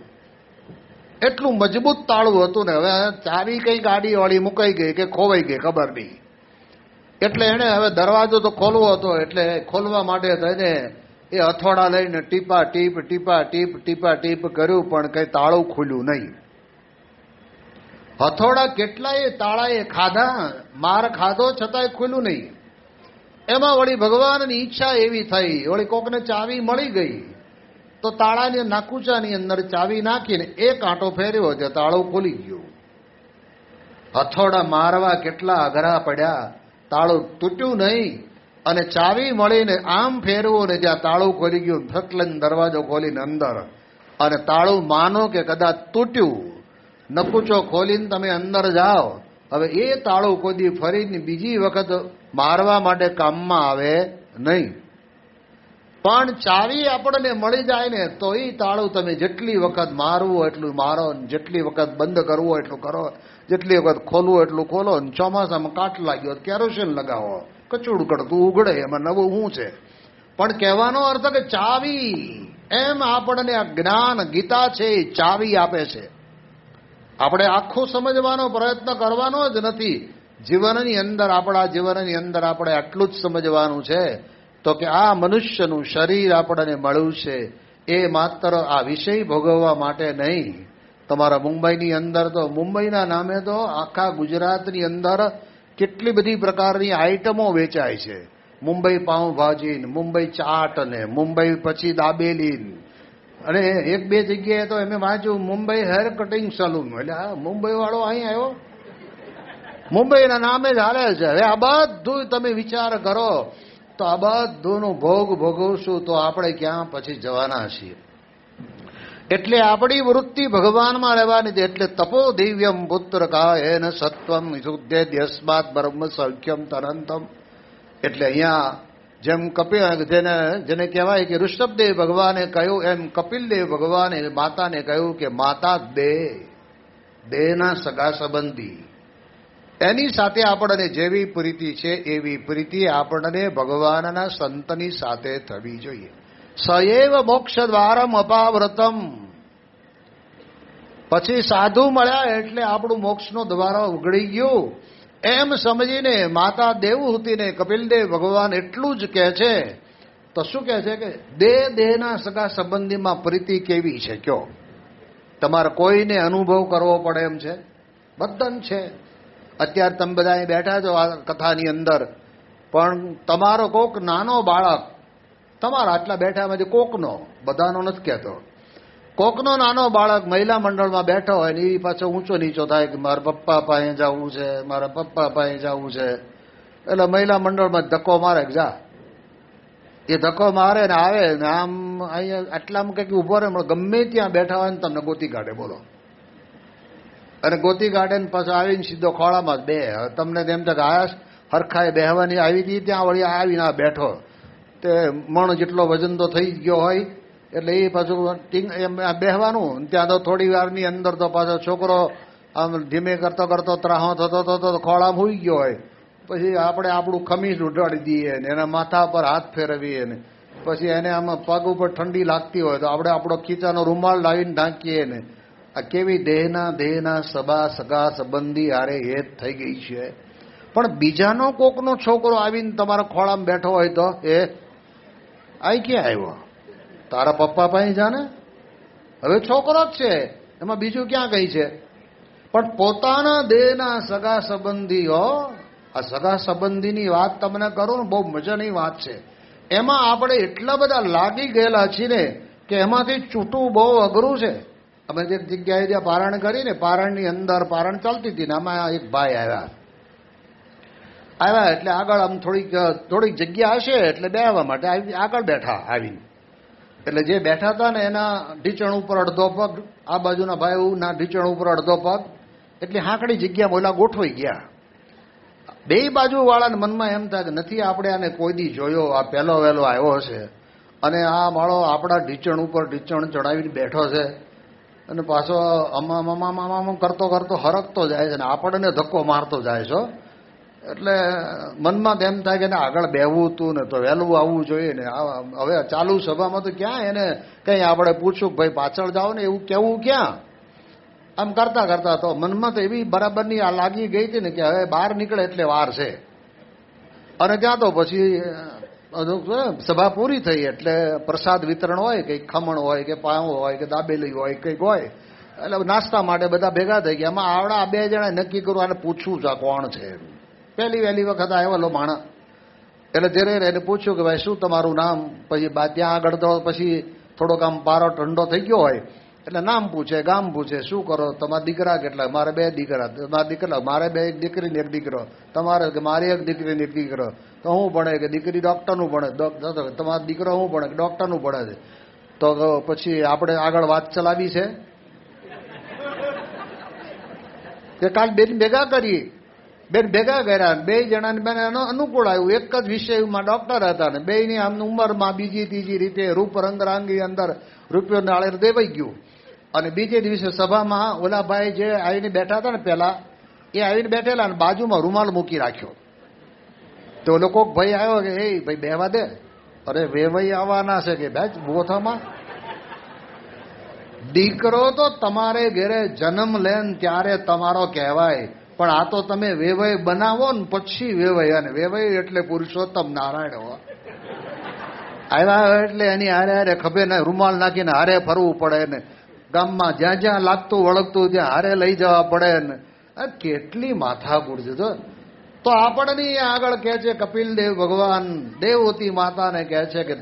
એટલું મજબૂત તાળું હતું ને. હવે ચાવી કઈ ગાડી વાળી મુકાઈ ગઈ કે ખોવાઈ ગઈ ખબર નહીં. એટલે એને હવે દરવાજો તો ખોલવો હતો, એટલે ખોલવા માટે થઈને એ હથોડા લઈને ટીપા ટીપ કર્યું, પણ કઈ તાળું ખુલ્યું નહીં. હથોડા કેટલાય તાળાએ ખાધા, માર ખાધો, છતાંય ખુલ્યું નહીં. એમાં વળી ભગવાનની ઈચ્છા એવી થઈ, વળી કોકને ચાવી મળી ગઈ તો તાળાની નાકુચાની અંદર ચાવી નાખીને એક આંટો ફેર્યો છે, તાળું ખુલી ગયું. હથોડા મારવા કેટલા અઘરા પડ્યા, તાળું તૂટ્યું નહીં. અને ચાવી મળીને આમ ફેરવું ને જ્યાં તાળું ખોલી ગયું, ફકલન દરવાજો ખોલીને અંદર, અને તાળું માનો કે કદાચ તૂટ્યું, નકુચો ખોલીને તમે અંદર જાઓ. હવે એ તાળું ખોદી ફરીને બીજી વખત મારવા માટે કામમાં આવે નહીં. પણ ચાવી આપણને મળી જાય ને તો એ તાળું તમે જેટલી વખત મારવું એટલું મારો, જેટલી વખત બંધ કરવું એટલું કરો, જેટલી વખત ખોલવું એટલું ખોલો. ચોમાસામાં કાટ લાગ્યો કેરોસીન લગાવો, કચુડ કડતું ઉઘડે, એમાં નવું શું છે. પણ કહેવાનો અર્થ કે ચાવી, એમ આપણને આ જ્ઞાન ગીતા છે એ ચાવી આપે છે. આપણે આખું સમજવાનો પ્રયત્ન કરવાનો જ નથી. જીવનની અંદર, આપણા જીવનની અંદર આપણે આટલું જ સમજવાનું છે તો કે આ મનુષ્યનું શરીર આપણને મળ્યું છે એ માત્ર આ વિષય ભોગવવા માટે નહીં. તમારા મુંબઈની અંદર તો, મુંબઈના નામે તો આખા ગુજરાતની અંદર કેટલી બધી પ્રકારની આઈટમો વેચાય છે. મુંબઈ પાઉંભાજી, મુંબઈ ચાટ ને મુંબઈ પછી દાબેલી, અને એક બે જગ્યાએ તો એમ વાંચ્યું મુંબઈ હેર કટિંગ સલૂન. એટલે આ મુંબઈ વાળો અહીં આવ્યો, મુંબઈના નામે જ હાલે છે. હવે આ બધું તમે વિચાર કરો તો આ બધુંનો ભોગ ભોગવશું તો આપણે ક્યાં પછી જવાના છીએ. એટલે આપણી વૃત્તિ ભગવાનમાં રહેવાની છે. એટલે તપો દિવ્યમ પુત્ર કાયેન સત્વમ શુદ્ધે યસ્માત બ્રહ્મ સૌખ્યમ તનંતમ. એટલે અહીંયા જેમ જેને કહેવાય કે ઋષભદેવ ભગવાને કહ્યું, એમ કપિલદેવ ભગવાને માતાને કહ્યું કે માતા દેહના સગા સંબંધી, એની સાથે આપણને જેવી પ્રીતિ છે એવી પ્રીતિ આપણને ભગવાનના સંતની સાથે થવી જોઈએ. સએવ મોક્ષ દ્વારમ અપાવ્રતમ. પછી સાધુ મળ્યા એટલે આપણું મોક્ષનો દ્વાર ઉઘડી ગયું એમ સમજીને માતા દેવહૂતિને કપિલદેવ ભગવાન એટલું જ કહે છે. તો શું કહે છે કે દેહના સગા સંબંધીમાં પ્રીતિ કેવી છે કયો? તમારે કોઈને અનુભવ કરવો પડે એમ છે? બધાને છે. અત્યારે તમે બધા અહીં બેઠા છો આ કથાની અંદર, પણ તમારો કોક નાનો બાળક તમારા આટલા બેઠામાંથી કોકનો, બધાનો નથી કહેતો, કોકનો નાનો બાળક મહિલા મંડળમાં બેઠો હોય ને એ પાછો ઊંચો નીચો થાય કે મારા પપ્પા પાસે જવું છે, મારા પપ્પા પાસે જવું છે. એટલે મહિલા મંડળમાં ધક્કો મારે કે જા. એ ધક્કો મારે ને આવે ને આમ અહીંયા આટલામાં કંઈક ઉભો રહે, ગમે ત્યાં બેઠા હોય ને તમને ગોતી કાઢે. બોલો. અને ગોતી કાઢે ને પાછો આવીને સીધો ખોળામાં જ બે. તમને તેમ થાય કે આયાસ હરખાએ બેહવાની આવી હતી, ત્યાં વળી આવીને આ બેઠો. તે મણ જેટલો વજન તો થઈ ગયો હોય એટલે એ પાછું બેહવાનું. ત્યાં તો થોડી વારની અંદર તો પાછો છોકરો આમ ધીમે કરતો કરતો ત્રાહો થતો ખોળામાં હોઈ ગયો હોય. પછી આપણે આપણું ખમીસ ઉડાડી દઈએ ને એના માથા પર હાથ ફેરવીએ ને પછી એને આમાં પગ ઉપર ઠંડી લાગતી હોય તો આપણે આપણો ખીચાનો રૂમાલ લાવીને ઢાંકીએ ને. આ કેવી દેહના સગા સંબંધી હારે હેત થઈ ગઈ છે. પણ બીજાનો કોકનો છોકરો આવીને તમારા ખોળામાં બેઠો હોય તો એ આઈ ક્યાં આવ્યો? તારા પપ્પા પાસે જાને, હવે છોકરો જ છે, એમાં બીજું ક્યાં કઈ છે? પણ પોતાના દેહના સગા સંબંધીઓ, આ સગા સંબંધીની વાત તમને કરું ને બહુ મજાની વાત છે. એમાં આપણે એટલા બધા લાગી ગયેલા છીએ ને કે એમાંથી છૂટવું બહુ અઘરું છે. અમે જે જગ્યાએ જ્યાં પારણ કરીને પારણની અંદર પારણ ચાલતી હતી ને આમાં એક ભાઈ આવ્યા એટલે આગળ આમ થોડીક જગ્યા હશે એટલે બેસવા માટે આગળ બેઠા આવીને. એટલે જે બેઠા હતા ને એના ઢીચણ ઉપર અડધો પગ, આ બાજુના ભાઈ ના ઢીચણ ઉપર અડધો પગ, એટલે હાંકડી જગ્યા બોલા ગોઠવાઈ ગયા. બે બાજુ વાળાને મનમાં એમ થાય કે નથી આપણે આને કોઈ દી જોયો, આ પહેલો વહેલો આવ્યો હશે અને આ માળો આપણા ઢીચણ ઉપર ઢીચણ ચડાવીને બેઠો છે અને પાછો આમાં કરતો કરતો હરકતો જાય છે ને આપણને ધક્કો મારતો જાય છો. એટલે મનમાં તેમ થાય કે આગળ બેહવું હતું ને તો વહેલું આવવું જોઈએ ને. હવે ચાલુ સભામાં તો ક્યાં એને કંઈ આપણે પૂછ્યું ભાઈ પાછળ જાઓ ને એવું કેવું ક્યાં? આમ કરતા કરતા તો મનમાં તો એવી બરાબરની આ લાગી ગઈ હતી ને કે હવે બહાર નીકળે એટલે વાર છે. અને ત્યાં તો પછી સભા પૂરી થઈ એટલે પ્રસાદ વિતરણ હોય, કંઈક ખમણ હોય કે પાઉં હોય કે દાબેલી હોય કંઈક હોય, એટલે નાસ્તા માટે બધા ભેગા થઈ ગયા. એમાં આવડા બે જણા નક્કી કરું આને પૂછવું છે કોણ છે. પહેલી વહેલી વખત આવેલો માણસ એટલે ધીરે એને પૂછ્યું કે ભાઈ શું તમારું નામ? પછી ત્યાં આગળ તો પછી થોડોક આમ પારો ઠંડો થઈ ગયો હોય એટલે નામ પૂછે, ગામ પૂછે, શું કરો, તમારા દીકરા કેટલા? મારે 2 દીકરા. તમારા દીકરા? મારે 2, એક દીકરી ને એક દીકરો. તમારે? કે મારી 1 દીકરી ને 1 દીકરો. તો હું ભણે? કે દીકરી ડોક્ટરનું ભણે. તમારો દીકરો હું ભણે? ડોક્ટરનું ભણે છે. તો પછી આપણે આગળ વાત ચલાવી છે કે કાલ બેન ભેગા કરી? બેન ભેગા કર્યા, 2 જણાને બેન અનુકૂળ આવ્યું. એક જ વિષયમાં ડોક્ટર હતા ને બેયની આમ ઉંમરમાં બીજી ત્રીજી રીતે રૂપ રંગરાંગી અંદર રૂપિયો નાળેર દેવાઈ ગયું. અને બીજે દિવસે સભામાં ઓલા ભાઈ જે આવીને બેઠા હતા ને પેલા એ આવીને બેઠેલા અને બાજુમાં રૂમાલ મૂકી રાખ્યો. તો લોકો ભાઈ આવ્યો કે એ ભાઈ બેહવા દે. અરે વેવાઈ આવવાના છે કે ભાઈ બોથામાં દીકરો તો તમારે ઘેરે જન્મ લે ત્યારે તમારો કહેવાય, પણ આ તો તમે વેવાઈ બનાવો ને પછી વેવાઈ. અને વેવાઈ એટલે પુરુષોત્તમ નારાયણ આવ્યા એટલે એની હારે હારે ખભે ને રૂમાલ નાખીને હારે ફરવું પડે ને ગામમાં જ્યાં જ્યાં લાગતું વળગતું ત્યાં હારે લઈ જવા પડે ને. કેટલી માથાકૂટ છે. તો આપણને આગળ કહે છે કપિલદેવ ભગવાન દેવહૂતિ માતાને કહે છે કે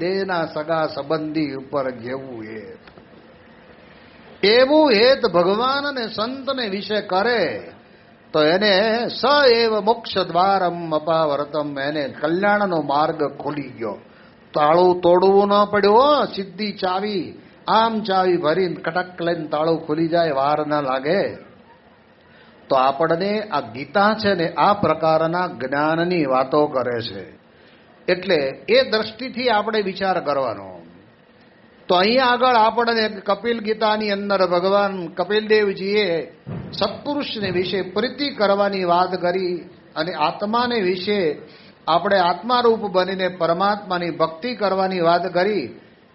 દેહના સગા સંબંધી ઉપર જેવું હેત, એવું હેત ભગવાન અને સંતને વિશે કરે તો એને સ એવ મોક્ષ દ્વારમ અપાવર્તમ, એને કલ્યાણનો માર્ગ ખુલી ગયો. તાળું તોડવું ન પડ્યું, સીધી ચાવી આમ ચાવી ભરીને કટક લઈને તાળું ખુલી જાય, વાર ના લાગે. તો આપણને આ ગીતા છે ને આ પ્રકારના જ્ઞાનની વાતો કરે છે. એટલે એ દ્રષ્ટિથી આપણે વિચાર કરવાનો. તો અહીંયા આગળ આપણને કપિલ ગીતાની અંદર ભગવાન કપિલદેવજીએ સત્પુરુષને વિશે પ્રીતિ કરવાની વાત કરી અને આત્માને વિશે આપણે આત્મારૂપ બનીને પરમાત્માની ભક્તિ કરવાની વાત કરી.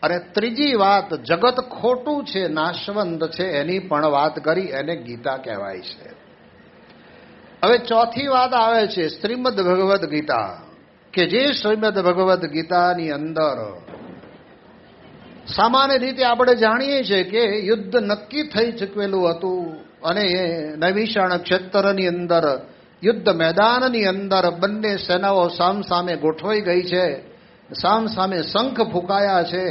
અને ત્રીજી વાત, જગત ખોટું છે, નાશવંત છે, એની પણ વાત કરી. એને ગીતા કહેવાય છે. હવે ચોથી વાત આવે છે શ્રીમદ ભગવદ્ ગીતા, કે જે શ્રીમદ ભગવદ્ ગીતાની અંદર સામાન્ય રીતે આપણે જાણીએ છીએ કે યુદ્ધ નક્કી થઈ ચૂકેલું હતું અને એ નૈમિષાણ ક્ષેત્રની અંદર યુદ્ધ મેદાનની અંદર બંને સેનાઓ સામસામે ગોઠવાઈ ગઈ છે, સામસામે શંખ ફૂંકાયા છે.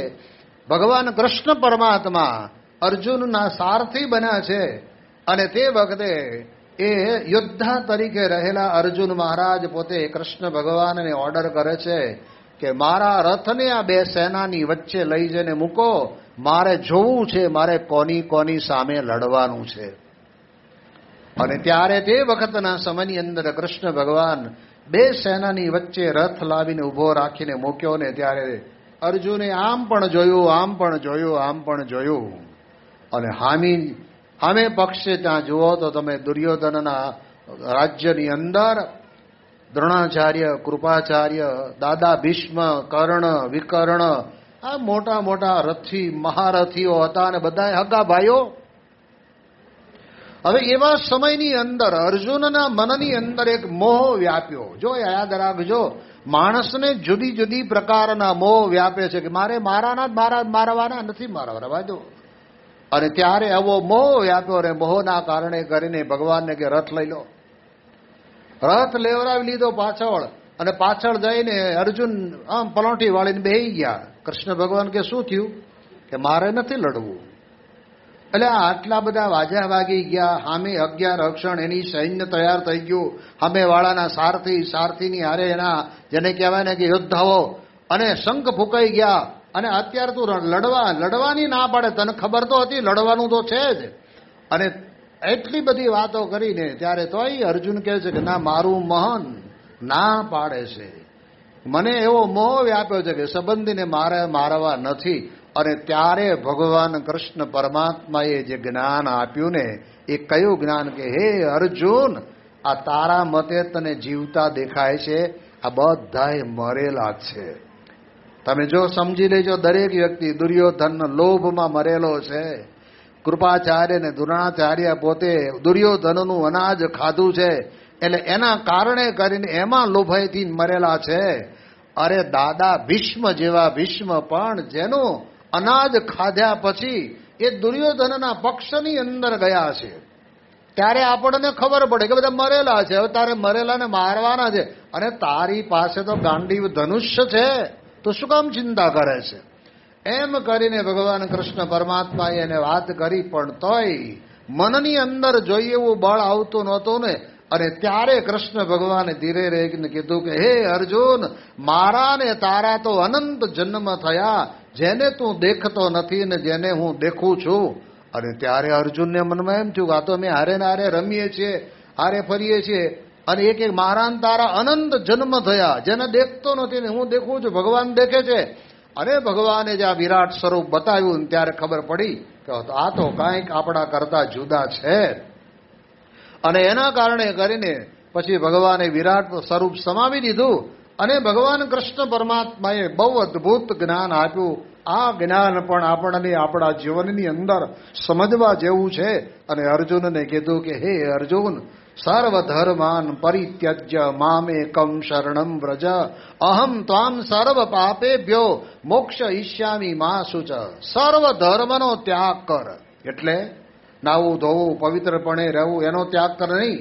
ભગવાન કૃષ્ણ પરમાત્મા અર્જુનના સારથી બન્યા છે અને તે વખતે એ યોદ્ધા તરીકે રહેલા અર્જુન મહારાજ પોતે કૃષ્ણ ભગવાનને ઓર્ડર કરે છે કે મારા રથને આ બે સેનાની વચ્ચે લઈ જઈને મૂકો, મારે જોવું છે મારે કોની કોની સામે લડવાનું છે. અને ત્યારે તે વખતના સમયની અંદર કૃષ્ણ ભગવાન બે સેનાની વચ્ચે રથ લાવીને ઊભો રાખીને મૂક્યો ને ત્યારે અર્જુને આમ પણ જોયું, આમ પણ જોયું, આમ પણ જોયું. અને સામે પક્ષે ત્યાં જુઓ તો તમે દુર્યોધનના રાજ્યની અંદર દ્રોણાચાર્ય, કૃપાચાર્ય, દાદા ભીષ્મ, કર્ણ, વિકર્ણ, આ મોટા મોટા રથી મહારથીઓ હતા અને બધા હગા ભાઈઓ. હવે એવા સમયની અંદર અર્જુનના મનની અંદર એક મોહ વ્યાપ્યો. જો યાદ રાખજો, માણસને જુદી જુદી પ્રકારના મોહ વ્યાપે છે કે મારે મારવાના નથી, મારવા દો. અને ત્યારે આવો મોહ વ્યાપ્યો અને મોહના કારણે કરીને ભગવાનને કે રથ લઈ લો. રથ લેવરાવી લીધો પાછળ, અને પાછળ જઈને અર્જુન આમ પલોઠી વાળીને બેહી ગયા. કૃષ્ણ ભગવાન કે શું થયું? કે મારે નથી લડવું. એટલે આટલા બધા વાજા વાગી ગયા. સામે 11 અક્ષણ એની સૈન્ય તૈયાર થઈ ગયું. સામે વાળાના સારથીની હારે એના જેને કહેવાય ને કે યોદ્ધાઓ, અને શંખ ફૂંકાઈ ગયા. અને અત્યારે તું લડવાની ના પાડે, તને ખબર તો હતી લડવાનું તો છે જ. અને એટલી બધી વાતો કરીને ત્યારે તોય અર્જુન કહે છે કે ના, મારું મહન ના પાડે છે. મને એવો મોહ વ્યાપ્યો છે કે સંબંધીને મારે મારવા નથી. અને ત્યારે ભગવાન કૃષ્ણ પરમાત્માએ જે જ્ઞાન આપ્યું ને, એ કયું જ્ઞાન કે હે અર્જુન, આ તારા મતે તને જીવતા દેખાય છે, આ બધાય મરેલા છે. તમે જો સમજી લેજો, દરેક વ્યક્તિ દુર્યોધન લોભમાં મરેલો છે. કૃપાચાર્ય ને દ્રોણાચાર્ય પોતે દુર્યોધનનું અનાજ ખાધું છે, એટલે એના કારણે કરીને એમાં લોભાઈથી મરેલા છે. અરે દાદા ભીષ્મ જેવા ભીષ્મ પણ જેનું અનાજ ખાધ્યા પછી એ દુર્યોધનના પક્ષની અંદર ગયા છે. ત્યારે આપણને ખબર પડે કે બધા મરેલા છે. હવે તારે મરેલાને મારવાના છે અને તારી પાસે તો ગાંડીવ ધનુષ્ય છે, તો શું કામ ચિંતા કરે છે? એમ કરીને ભગવાન કૃષ્ણ પરમાત્માએ એને વાત કરી, પણ તોય મનની અંદર જોઈએ એવું બળ આવતું નહોતું ને. અને ત્યારે કૃષ્ણ ભગવાને ધીરે રહીને કીધું કે હે અર્જુન, મારા ને તારા તો અનંત જન્મ થયા, જેને તું દેખતો નથી ને જેને હું દેખું છું. અને ત્યારે અર્જુનને મનમાં એમ થયું કે આ તો અમે હારે ને હારે રમીએ છીએ, હારે ફરીએ છીએ, અને એક મારા ને તારા અનંત જન્મ થયા, જેને દેખતો નથી ને હું દેખું છું, ભગવાન દેખે છે. અને ભગવાને જે આ વિરાટ સ્વરૂપ બતાવ્યું ત્યારે ખબર પડી કે આ તો કાંઈક આપણા કરતા જુદા છે. અને એના કારણે કરીને પછી ભગવાને વિરાટ સ્વરૂપ સમાવી દીધું. અને ભગવાન કૃષ્ણ પરમાત્માએ બહુ અદ્ભુત જ્ઞાન આપ્યું. આ જ્ઞાન પણ આપણને આપણા જીવનની અંદર સમજવા જેવું છે. અને અર્જુનને કીધું કે હે અર્જુન, સર્વધર્માન પરિત્યજ્ય મામેકમ શરણમ વ્રજ, અહમ ત્વામ સર્વ પાપેભ્યો મોક્ષયિષ્યામિ મા શુચ. સર્વ ધર્મનો ત્યાગ કર. એટલે નાવું ધોવું, પવિત્રપણે રહેવું, એનો ત્યાગ કર નહીં.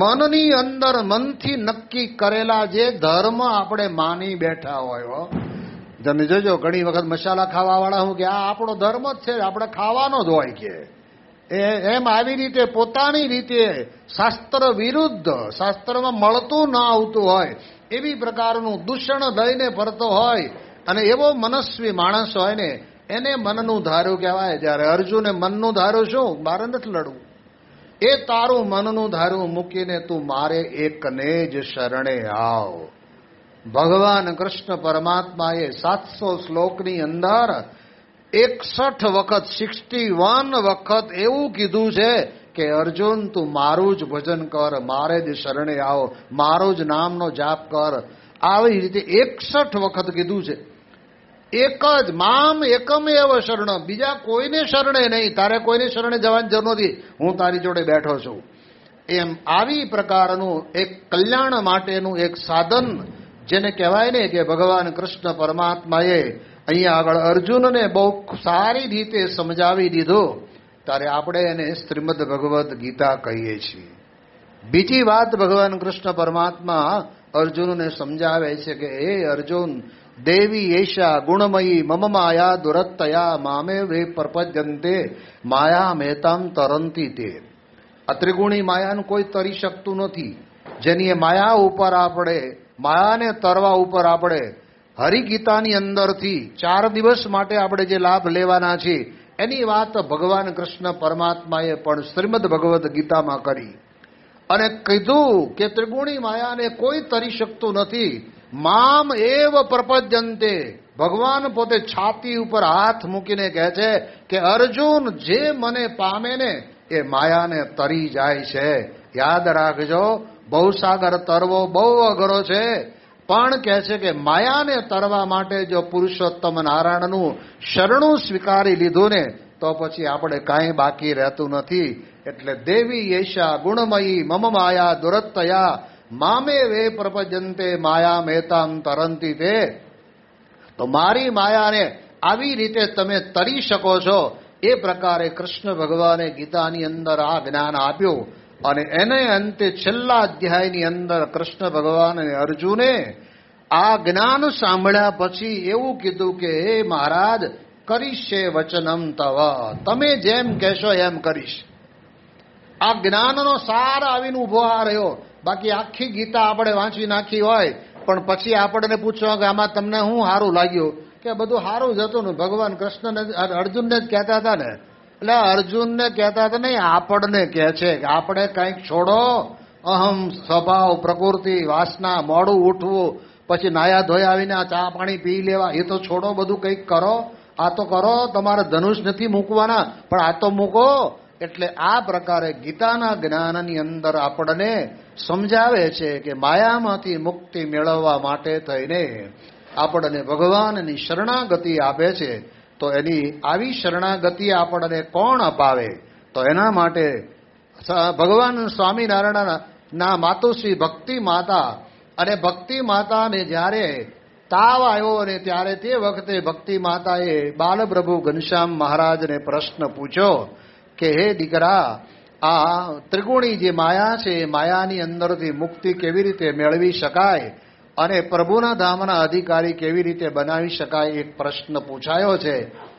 મનની અંદર મનથી નક્કી કરેલા જે ધર્મ આપણે માની બેઠા હોય, તમે જોજો ઘણી વખત મસાલા ખાવા વાળા હું કે આ આપણો ધર્મ જ છે, આપણે ખાવાનો જ હોય કે એમ આવી રીતે પોતાની રીતે શાસ્ત્ર વિરુદ્ધ, શાસ્ત્રમાં મળતું ના આવતું હોય એવી પ્રકારનું દૂષણ લઈને ફરતો હોય. અને એવો મનસ્વી માણસ હોય ને એને મનનું ધાર્યું કહેવાય. જ્યારે અર્જુને મનનું ધાર્યું શું? મારે નથી લડવું. એ તારું મનનું ધાર્યું મૂકીને તું મારે એકને જ શરણે આવ. ભગવાન કૃષ્ણ પરમાત્માએ 700 શ્લોકની અંદર 61 વખત 61 વખત એવું કીધું છે કે અર્જુન તું મારું જ ભજન કર, મારે જ શરણે આવ, મારો જ નામનો જાપ કર. આવી રીતે 61 વખત કીધું છે. એક જ મામ એકમેવ શરણ, બીજા કોઈને શરણે નહીં, તારે કોઈને શરણે જવાની જરૂર નથી, હું તારી જોડે બેઠો છું. એમ આવી પ્રકારનું એક કલ્યાણ માટેનું એક સાધન જેને કહેવાય ને કે ભગવાન કૃષ્ણ પરમાત્માએ અહીંયા આગળ અર્જુનને બહુ સારી રીતે સમજાવી દીધો. ત્યારે આપણે એને શ્રીમદ ભગવદ્ ગીતા કહીએ છીએ. બીજી વાત ભગવાન કૃષ્ણ પરમાત્મા અર્જુનને સમજાવે છે કે હે અર્જુન, દેવી એશા ગુણમયી મમ માયા દુરત્તયા મામે વે પ્રપજ્યંતે માયા મહેતામ તરંતી તે. આ ત્રિગુણી માયાનું કોઈ તરી શકતું નથી. જેની માયા ઉપર આપણે, માયાને તરવા ઉપર આપણે હરિગીતાની અંદરથી 4 દિવસ માટે આપણે જે લાભ લેવાના છે એની વાત ભગવાન કૃષ્ણ પરમાત્માએ પણ શ્રીમદ ભગવદ્ ગીતામાં કરી અને કીધું કે ત્રિગુણી માયાને કોઈ તરી શકતું નથી. મામ એવ પ્રપજ્યંતે, ભગવાન પોતે છાતી ઉપર હાથ મૂકીને કહે છે કે અર્જુન જે મને પામે ને એ માયાને તરી જાય છે. યાદ રાખજો, ભવસાગર તરવો બહુ અઘરો છે, પણ કહે છે કે માયાને તરવા માટે જો પુરુષોત્તમ નારાયણનું શરણું સ્વીકારી લીધું ને તો પછી આપણે કાંઈ બાકી રહેતું નથી. એટલે દેવી યેશા ગુણમયી મમ માયા દુરત્તયા મામે વે પ્રપજ્યંતે માયા મહેતામ તરંતી તે. તો મારી માયાને આવી રીતે તમે તરી શકો છો. એ પ્રકારે કૃષ્ણ ભગવાને ગીતાની અંદર આ જ્ઞાન આપ્યું અને એને અંતે છેલ્લા અધ્યાયની અંદર કૃષ્ણ ભગવાન અને અર્જુને આ જ્ઞાન સાંભળ્યા પછી એવું કીધું કે હે મહારાજ, કરીશે વચનમ તવ, તમે જેમ કહેશો એમ કરીશ. આ જ્ઞાનનો સાર આવીને ઉભો આ રહ્યો. બાકી આખી ગીતા આપણે વાંચી નાખી હોય પણ પછી આપણને પૂછવા કે આમાં તમને શું સારું લાગ્યું, કે બધું સારું જ હતું ને, ભગવાન કૃષ્ણને અર્જુનને જ કહેતા હતા ને. એટલે અર્જુનને કહેતા હતા નહીં, આપણને કહે છે કે આપણે કંઈક છોડો. અહમ, સ્વભાવ, પ્રકૃતિ, વાસના, મોડું ઉઠવું, પછી નાયા ધોયા આવીને આ ચા પાણી પી લેવા, એ તો છોડો, બધું કંઈક કરો. આ તો કરો, તમારે ધનુષ નથી મૂકવાના પણ આ તો મૂકો. એટલે આ પ્રકારે ગીતાના જ્ઞાનની અંદર આપણને સમજાવે છે કે માયામાંથી મુક્તિ મેળવવા માટે થઈને આપણને ભગવાનની શરણાગતિ આપે છે. તો એની આવી શરણાગતિ આપણને કોણ અપાવે? તો એના માટે ભગવાન સ્વામિનારાયણના માતુશ્રી ભક્તિ માતા, અને ભક્તિ માતાને જ્યારે તાવ આવ્યો અને ત્યારે તે વખતે ભક્તિ માતાએ બાલપ્રભુ ઘનશ્યામ મહારાજને પ્રશ્ન પૂછ્યો કે હે દીકરા, આ ત્રિગુણી જે માયા છે એ માયાની અંદરથી મુક્તિ કેવી રીતે મેળવી શકાય અને પ્રભુના ધામના અધિકારી કેવી રીતે બનાવી શકાય, એક પ્રશ્ન પૂછાયો છે.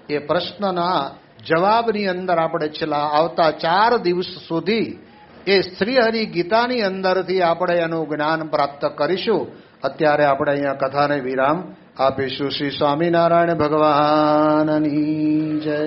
એ પ્રશ્નના જવાબની અંદર આપણે છેલ્લા આવતા 4 દિવસ સુધી એ શ્રીહરિ ગીતાની અંદરથી આપણે એનું જ્ઞાન પ્રાપ્ત કરીશું. અત્યારે આપણે અહીંયા કથાને વિરામ આપીશું. શ્રી સ્વામિનારાયણ ભગવાનની જય.